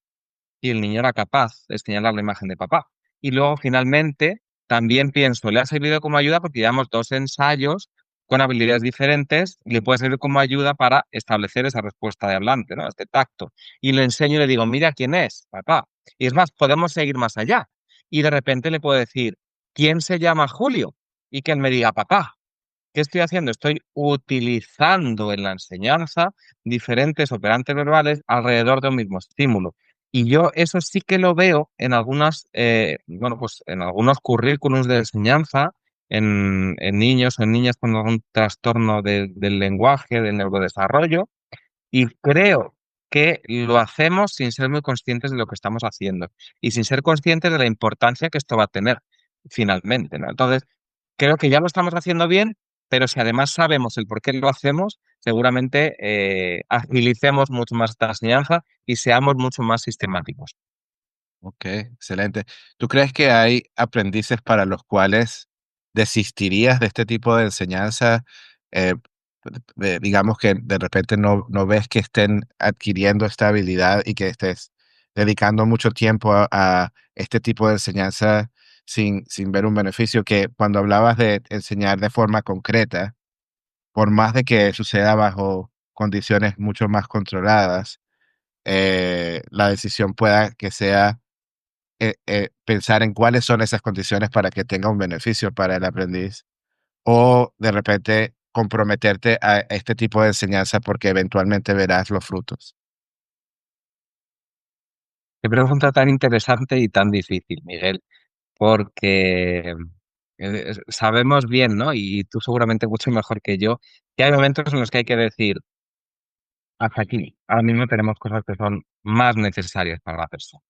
y el niño era capaz de señalar la imagen de papá. Y luego, finalmente, también pienso, le ha servido como ayuda porque llevamos dos ensayos con habilidades diferentes y le puede servir como ayuda para establecer esa respuesta de hablante, ¿no? Este tacto. Y le enseño y le digo, mira quién es, papá. Y es más, podemos seguir más allá. Y de repente le puedo decir, ¿quién se llama Julio? Y que él me diga, papá. ¿Qué estoy haciendo? Estoy utilizando en la enseñanza diferentes operantes verbales alrededor de un mismo estímulo. Y yo eso sí que lo veo en pues en algunos currículums de enseñanza, en niños o en niñas con algún trastorno del lenguaje, del neurodesarrollo, y creo que lo hacemos sin ser muy conscientes de lo que estamos haciendo y sin ser conscientes de la importancia que esto va a tener finalmente, ¿no? Entonces, creo que ya lo estamos haciendo bien, pero si además sabemos el por qué lo hacemos, seguramente agilicemos mucho más esta enseñanza y seamos mucho más sistemáticos. Ok, excelente. ¿Tú crees que hay aprendices para los cuales desistirías de este tipo de enseñanza? Eh, digamos que de repente no ves que estén adquiriendo esta habilidad y que estés dedicando mucho tiempo a este tipo de enseñanza sin ver un beneficio, que cuando hablabas de enseñar de forma concreta, por más de que suceda bajo condiciones mucho más controladas, la decisión pueda que sea pensar en cuáles son esas condiciones para que tenga un beneficio para el aprendiz, o de repente comprometerte a este tipo de enseñanza porque eventualmente verás los frutos. Qué pregunta tan interesante y tan difícil, Miguel, porque sabemos bien, ¿no? Y tú seguramente mucho mejor que yo, que hay momentos en los que hay que decir, hasta aquí, ahora mismo tenemos cosas que son más necesarias para la persona.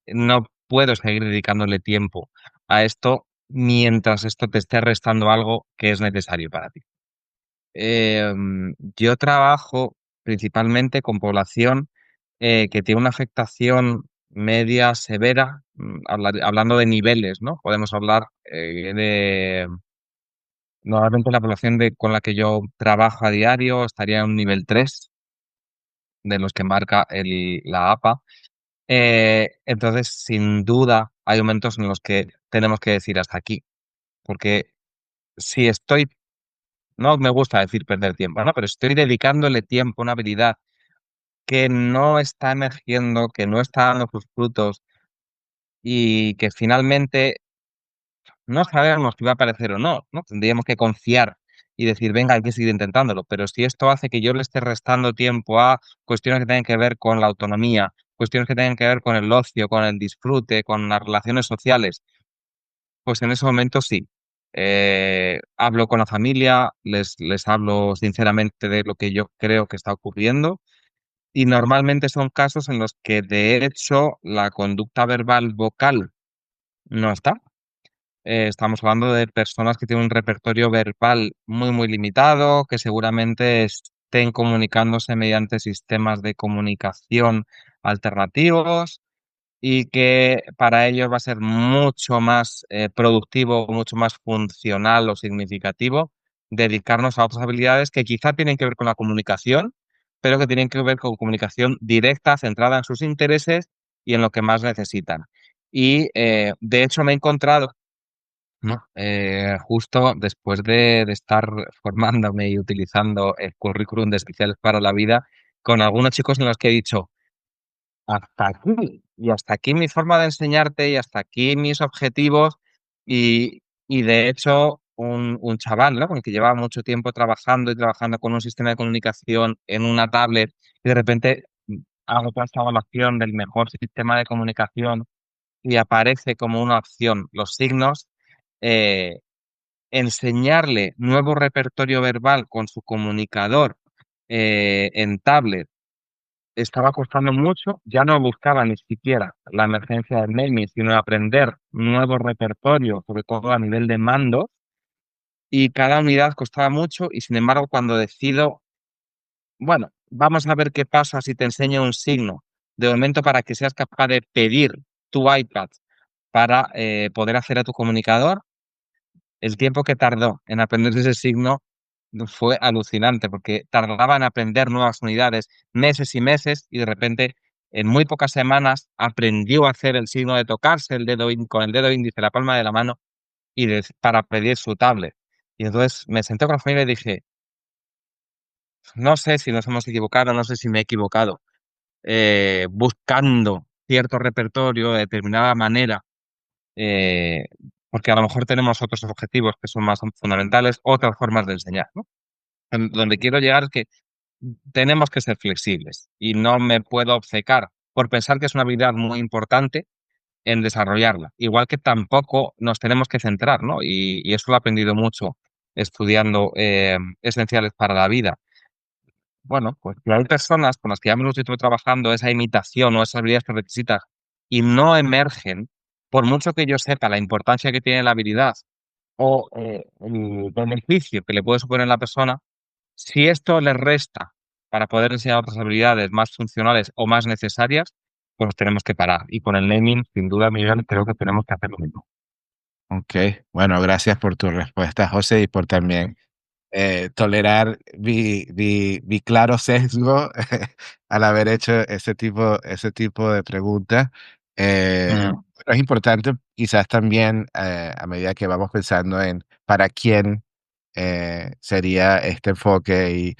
No puedo seguir dedicándole tiempo a esto mientras esto te esté restando algo que es necesario para ti. Yo trabajo principalmente con población que tiene una afectación media severa, hablando de niveles, ¿no? Podemos hablar normalmente la población con la que yo trabajo a diario estaría en un nivel 3 de los que marca la APA. Entonces, sin duda, hay momentos en los que tenemos que decir hasta aquí, porque si estoy, no me gusta decir perder tiempo, ¿no? Pero estoy dedicándole tiempo a una habilidad que no está emergiendo, que no está dando sus frutos y que finalmente no sabemos si va a aparecer o no, ¿no? Tendríamos que confiar y decir, venga, hay que seguir intentándolo. Pero si esto hace que yo le esté restando tiempo a cuestiones que tengan que ver con la autonomía, cuestiones que tengan que ver con el ocio, con el disfrute, con las relaciones sociales, pues en ese momento sí. Hablo con la familia, les hablo sinceramente de lo que yo creo que está ocurriendo y normalmente son casos en los que de hecho la conducta verbal vocal no está. Estamos hablando de personas que tienen un repertorio verbal muy, muy limitado, que seguramente estén comunicándose mediante sistemas de comunicación alternativos y que para ellos va a ser mucho más productivo, mucho más funcional o significativo dedicarnos a otras habilidades que quizá tienen que ver con la comunicación, pero que tienen que ver con comunicación directa, centrada en sus intereses y en lo que más necesitan. Y de hecho me he encontrado, ¿no? Justo después de estar formándome y utilizando el currículum de Especiales para la Vida, con algunos chicos en los que he dicho, hasta aquí, y hasta aquí mi forma de enseñarte, y hasta aquí mis objetivos, y de hecho un chaval, ¿no? Con el que llevaba mucho tiempo trabajando y trabajando con un sistema de comunicación en una tablet, y de repente hago toda esta evaluación del mejor sistema de comunicación y aparece como una opción los signos. eh, Enseñarle nuevo repertorio verbal con su comunicador en tablet estaba costando mucho, ya no buscaba ni siquiera la emergencia del naming, sino aprender nuevo repertorio, sobre todo a nivel de mando, y cada unidad costaba mucho, y sin embargo cuando decido, bueno, vamos a ver qué pasa si te enseño un signo, de momento para que seas capaz de pedir tu iPad para poder hacer a tu comunicador, el tiempo que tardó en aprender ese signo fue alucinante, porque tardaba en aprender nuevas unidades meses y meses, y de repente en muy pocas semanas aprendió a hacer el signo de tocarse el dedo con el dedo índice, la palma de la mano, para pedir su tablet. Y entonces me senté con la familia y dije, no sé si nos hemos equivocado, no sé si me he equivocado, buscando cierto repertorio de determinada manera, eh, porque a lo mejor tenemos otros objetivos que son más fundamentales, otras formas de enseñar, ¿no? Donde quiero llegar es que tenemos que ser flexibles, y no me puedo obcecar por pensar que es una habilidad muy importante en desarrollarla. Igual que tampoco nos tenemos que centrar, ¿no? Y eso lo he aprendido mucho estudiando esenciales para la vida. Bueno, pues si hay personas con las que ya me estoy trabajando esa imitación o esas habilidades que requisitas y no emergen, por mucho que yo sepa la importancia que tiene la habilidad o el beneficio que le puede suponer a la persona, si esto le resta para poder enseñar otras habilidades más funcionales o más necesarias, pues tenemos que parar. Y con el naming, sin duda, Miguel, creo que tenemos que hacer lo mismo. Ok, bueno, gracias por tu respuesta, José, y por también tolerar mi claro sesgo al haber hecho ese tipo de preguntas. Mm, Pero es importante quizás también a medida que vamos pensando en para quién sería este enfoque y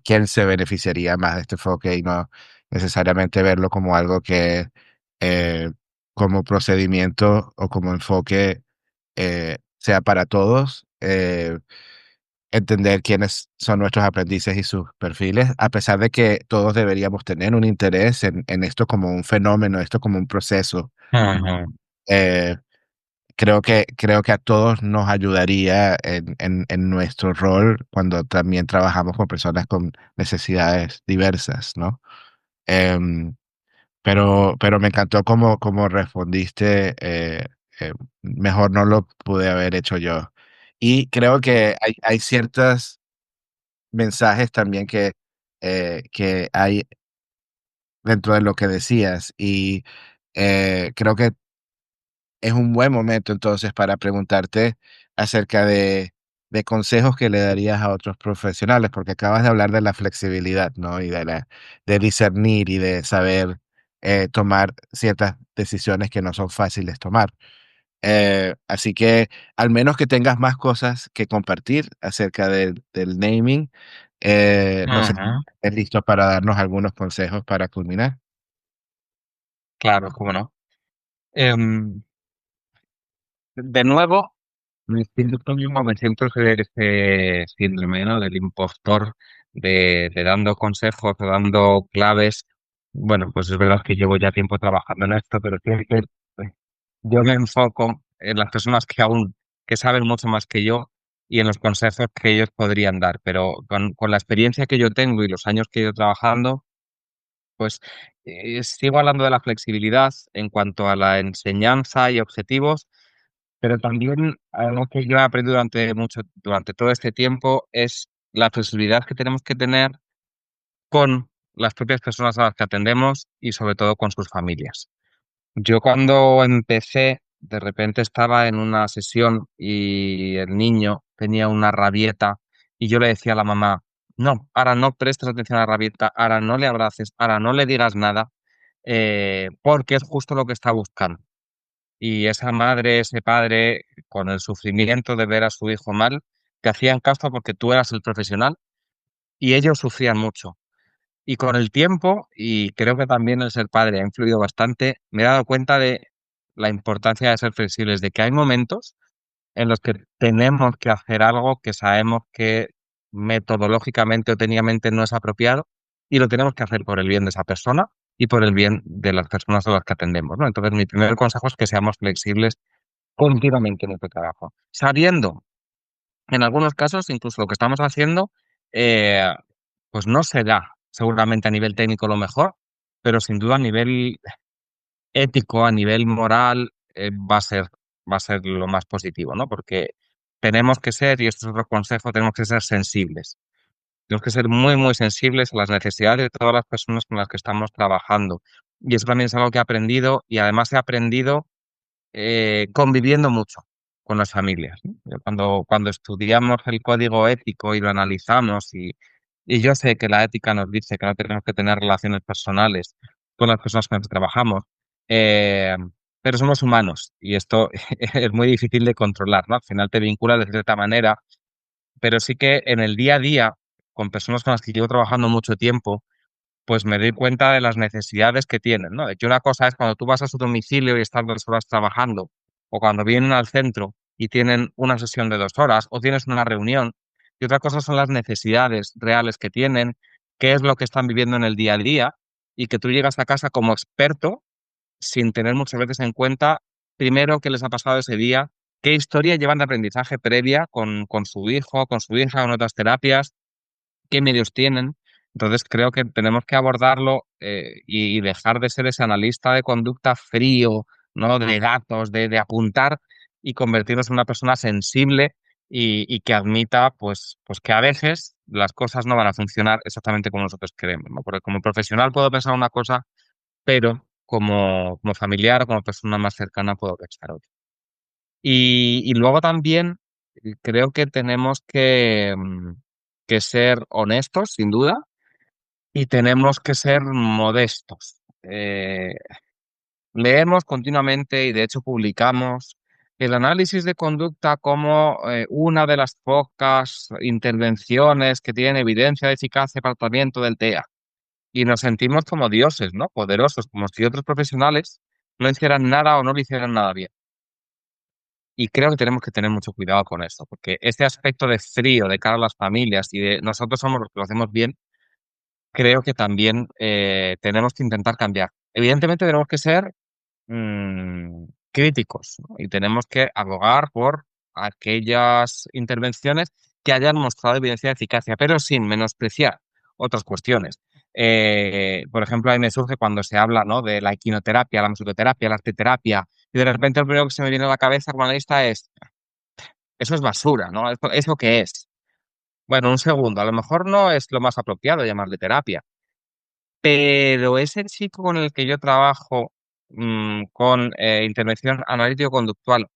quién se beneficiaría más de este enfoque y no necesariamente verlo como algo que eh, como procedimiento o como enfoque sea para todos. Entender quiénes son nuestros aprendices y sus perfiles, a pesar de que todos deberíamos tener un interés en esto como un fenómeno, esto como un proceso. ujú, Eh, creo que a todos nos ayudaría en nuestro rol cuando también trabajamos con personas con necesidades diversas, ¿no? Em, pero me encantó cómo respondiste. Mejor no lo pude haber hecho yo. Y creo que hay ciertos mensajes también que hay dentro de lo que decías. Y creo que es un buen momento entonces para preguntarte acerca de consejos que le darías a otros profesionales, porque acabas de hablar de la flexibilidad, ¿no? Y de discernir y de saber tomar ciertas decisiones que no son fáciles tomar. Así que al menos que tengas más cosas que compartir acerca del naming, no sé, ujú. ¿estás listo para darnos algunos consejos para culminar? Claro, cómo no. Em, de nuevo, me siento lo mismo, me siento ese síndrome, ¿no? Del impostor, de dando consejos, de dando claves. Bueno, pues es verdad que llevo ya tiempo trabajando en esto, pero siempre yo me enfoco en las personas que saben mucho más que yo, y en los consejos que ellos podrían dar. Pero con la experiencia que yo tengo y los años que he ido trabajando, pues sigo hablando de la flexibilidad en cuanto a la enseñanza y objetivos, pero también algo que yo he aprendido durante todo este tiempo es la flexibilidad que tenemos que tener con las propias personas a las que atendemos, y sobre todo con sus familias. Yo cuando empecé, de repente estaba en una sesión y el niño tenía una rabieta, y yo le decía a la mamá, no, ahora no prestes atención a la rabieta, ahora no le abraces, ahora no le digas nada, porque es justo lo que está buscando. y esa madre, ese padre, con el sufrimiento de ver a su hijo mal, te hacían caso porque tú eras el profesional y ellos sufrían mucho. Y con el tiempo, y creo que también el ser padre ha influido bastante, me he dado cuenta de la importancia de ser flexibles, de que hay momentos en los que tenemos que hacer algo que sabemos que metodológicamente o técnicamente no es apropiado y lo tenemos que hacer por el bien de esa persona y por el bien de las personas a las que atendemos, ¿no? Entonces, mi primer consejo es que seamos flexibles continuamente en nuestro trabajo, sabiendo en algunos casos incluso lo que estamos haciendo eh, pues no será seguramente a nivel técnico lo mejor, pero sin duda a nivel ético, a nivel moral, va a ser lo más positivo, ¿no? Porque tenemos que ser, y esto es otro consejo, tenemos que ser sensibles. Tenemos que ser muy, muy sensibles a las necesidades de todas las personas con las que estamos trabajando. Y eso también es algo que he aprendido y además he aprendido conviviendo mucho con las familias, ¿no? Yo cuando estudiamos el código ético y lo analizamos, y yo sé que la ética nos dice que no tenemos que tener relaciones personales con las personas con las que trabajamos, eh, pero somos humanos y esto es muy difícil de controlar, ¿no? Al final te vincula de cierta manera, pero sí que en el día a día, con personas con las que llevo trabajando mucho tiempo, pues me doy cuenta de las necesidades que tienen, ¿no? De que una cosa es cuando tú vas a su domicilio y estás 2 horas trabajando, o cuando vienen al centro y tienen una sesión de 2 horas, o tienes una reunión, y otra cosa son las necesidades reales que tienen, qué es lo que están viviendo en el día a día, y que tú llegas a casa como experto sin tener muchas veces en cuenta, primero, qué les ha pasado ese día, qué historia llevan de aprendizaje previa con su hijo, con su hija, con otras terapias, qué medios tienen. Entonces creo que tenemos que abordarlo y dejar de ser ese analista de conducta frío, ¿no? De datos, de apuntar y convertirnos en una persona sensible y que admita pues que a veces las cosas no van a funcionar exactamente como nosotros queremos, ¿no? Porque como profesional puedo pensar una cosa, pero como familiar o como persona más cercana puedo pensar otra. Y luego también creo que tenemos que ser honestos, sin duda, y tenemos que ser modestos. Leemos continuamente y de hecho publicamos el análisis de conducta como una de las pocas intervenciones que tiene evidencia de eficacia para el tratamiento del TEA. Y nos sentimos como dioses, ¿no? Poderosos, como si otros profesionales no hicieran nada o no lo hicieran nada bien. Y creo que tenemos que tener mucho cuidado con esto, porque este aspecto de frío de cara a las familias y de nosotros somos los que lo hacemos bien, creo que también tenemos que intentar cambiar. Evidentemente tenemos que ser críticos, ¿no? Y tenemos que abogar por aquellas intervenciones que hayan mostrado evidencia de eficacia, pero sin menospreciar otras cuestiones. Por ejemplo, ahí me surge cuando se habla, ¿no? De la equinoterapia, la musicoterapia, la arteterapia, y de repente lo primero que se me viene a la cabeza como analista es, eso es basura, ¿no? ¿Eso qué es? Bueno, un segundo, a lo mejor no es lo más apropiado llamarle terapia, pero ese chico con el que yo trabajo con intervención analítico-conductual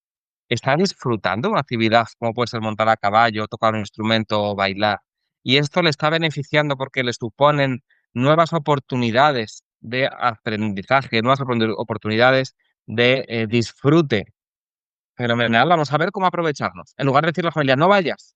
está disfrutando una actividad como puede ser montar a caballo, tocar un instrumento o bailar. Y esto le está beneficiando porque le suponen nuevas oportunidades de aprendizaje, nuevas oportunidades de disfrute fenomenal. Vamos a ver cómo aprovecharnos. En lugar de decirle a la familia, no vayas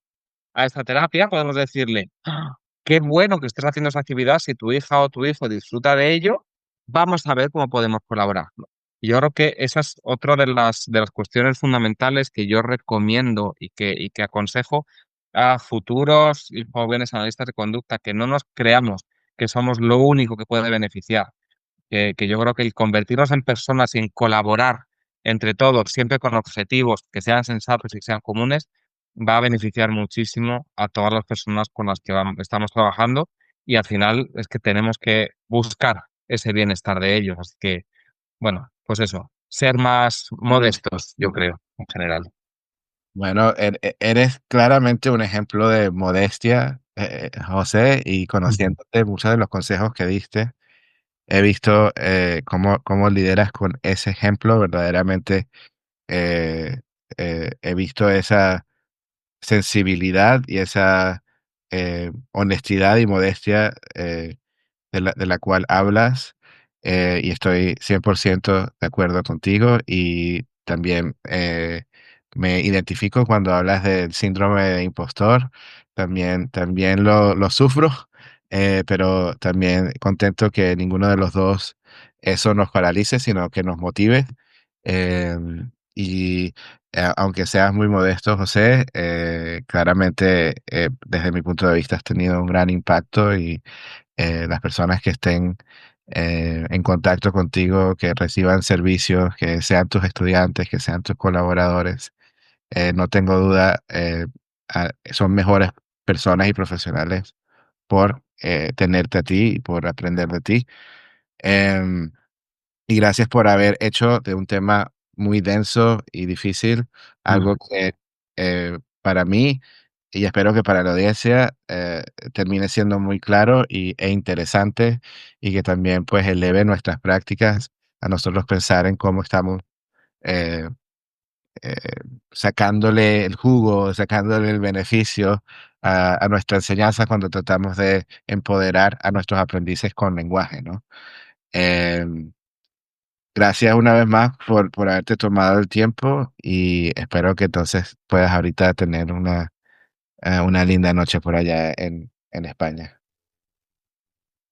a esta terapia, podemos decirle, "Ah, qué bueno que estés haciendo esa actividad, si tu hija o tu hijo disfruta de ello, vamos a ver cómo podemos colaborar, ¿no?". Y yo creo que esa es otra de las cuestiones fundamentales que yo recomiendo y que aconsejo a futuros y jóvenes analistas de conducta, que no nos creamos que somos lo único que puede beneficiar, que yo creo que el convertirnos en personas y en colaborar entre todos, siempre con objetivos que sean sensatos y que sean comunes, va a beneficiar muchísimo a todas las personas con las que estamos trabajando y al final es que tenemos que buscar ese bienestar de ellos. Así que, bueno, pues eso, ser más modestos, yo creo, en general. Bueno, eres claramente un ejemplo de modestia, José, y Ujú. conociéndote muchos de los consejos que diste, he visto cómo lideras con ese ejemplo. Verdaderamente eh, he visto esa sensibilidad y esa honestidad y modestia de la cual hablas, y estoy 100% de acuerdo contigo y también me identifico cuando hablas del síndrome de impostor, también lo sufro, pero también contento que ninguno de los dos eso nos paralice, sino que nos motive. Y aunque seas muy modesto, José, claramente desde mi punto de vista has tenido un gran impacto y las personas que estén en contacto contigo, que reciban servicios, que sean tus estudiantes, que sean tus colaboradores, no tengo duda, son mejores personas y profesionales por tenerte a ti y por aprender de ti. Em, y gracias por haber hecho de un tema muy denso y difícil algo que para mí y espero que para la audiencia termine siendo muy claro e interesante y que también pues eleve nuestras prácticas a nosotros pensar en cómo estamos eh, eh, sacándole el jugo, sacándole el beneficio a nuestra enseñanza cuando tratamos de empoderar a nuestros aprendices con lenguaje, ¿no? Em, Gracias una vez más por haberte tomado el tiempo y espero que entonces puedas ahorita tener una linda noche por allá en España.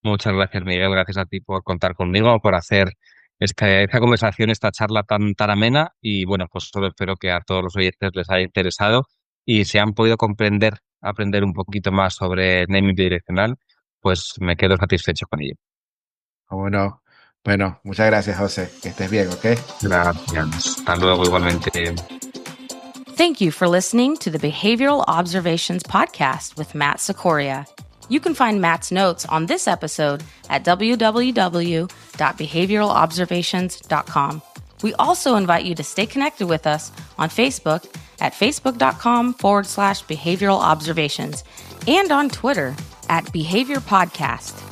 Muchas gracias, Miguel. Gracias a ti por contar conmigo, por hacer esta conversación, esta charla tan amena. Y bueno, pues solo espero que a todos los oyentes les haya interesado y si han podido aprender un poquito más sobre naming bidireccional, pues me quedo satisfecho con ello. Bueno, bueno, muchas gracias, José. Que estés bien, ¿ok? Gracias. Hasta luego, igualmente. Thank you for listening to the Behavioral Observations Podcast with Matt Sikoria. You can find Matt's notes on this episode at www.behavioralobservations.com. We also invite you to stay connected with us on Facebook at facebook.com/behavioral observations and on Twitter at Behavior Podcast.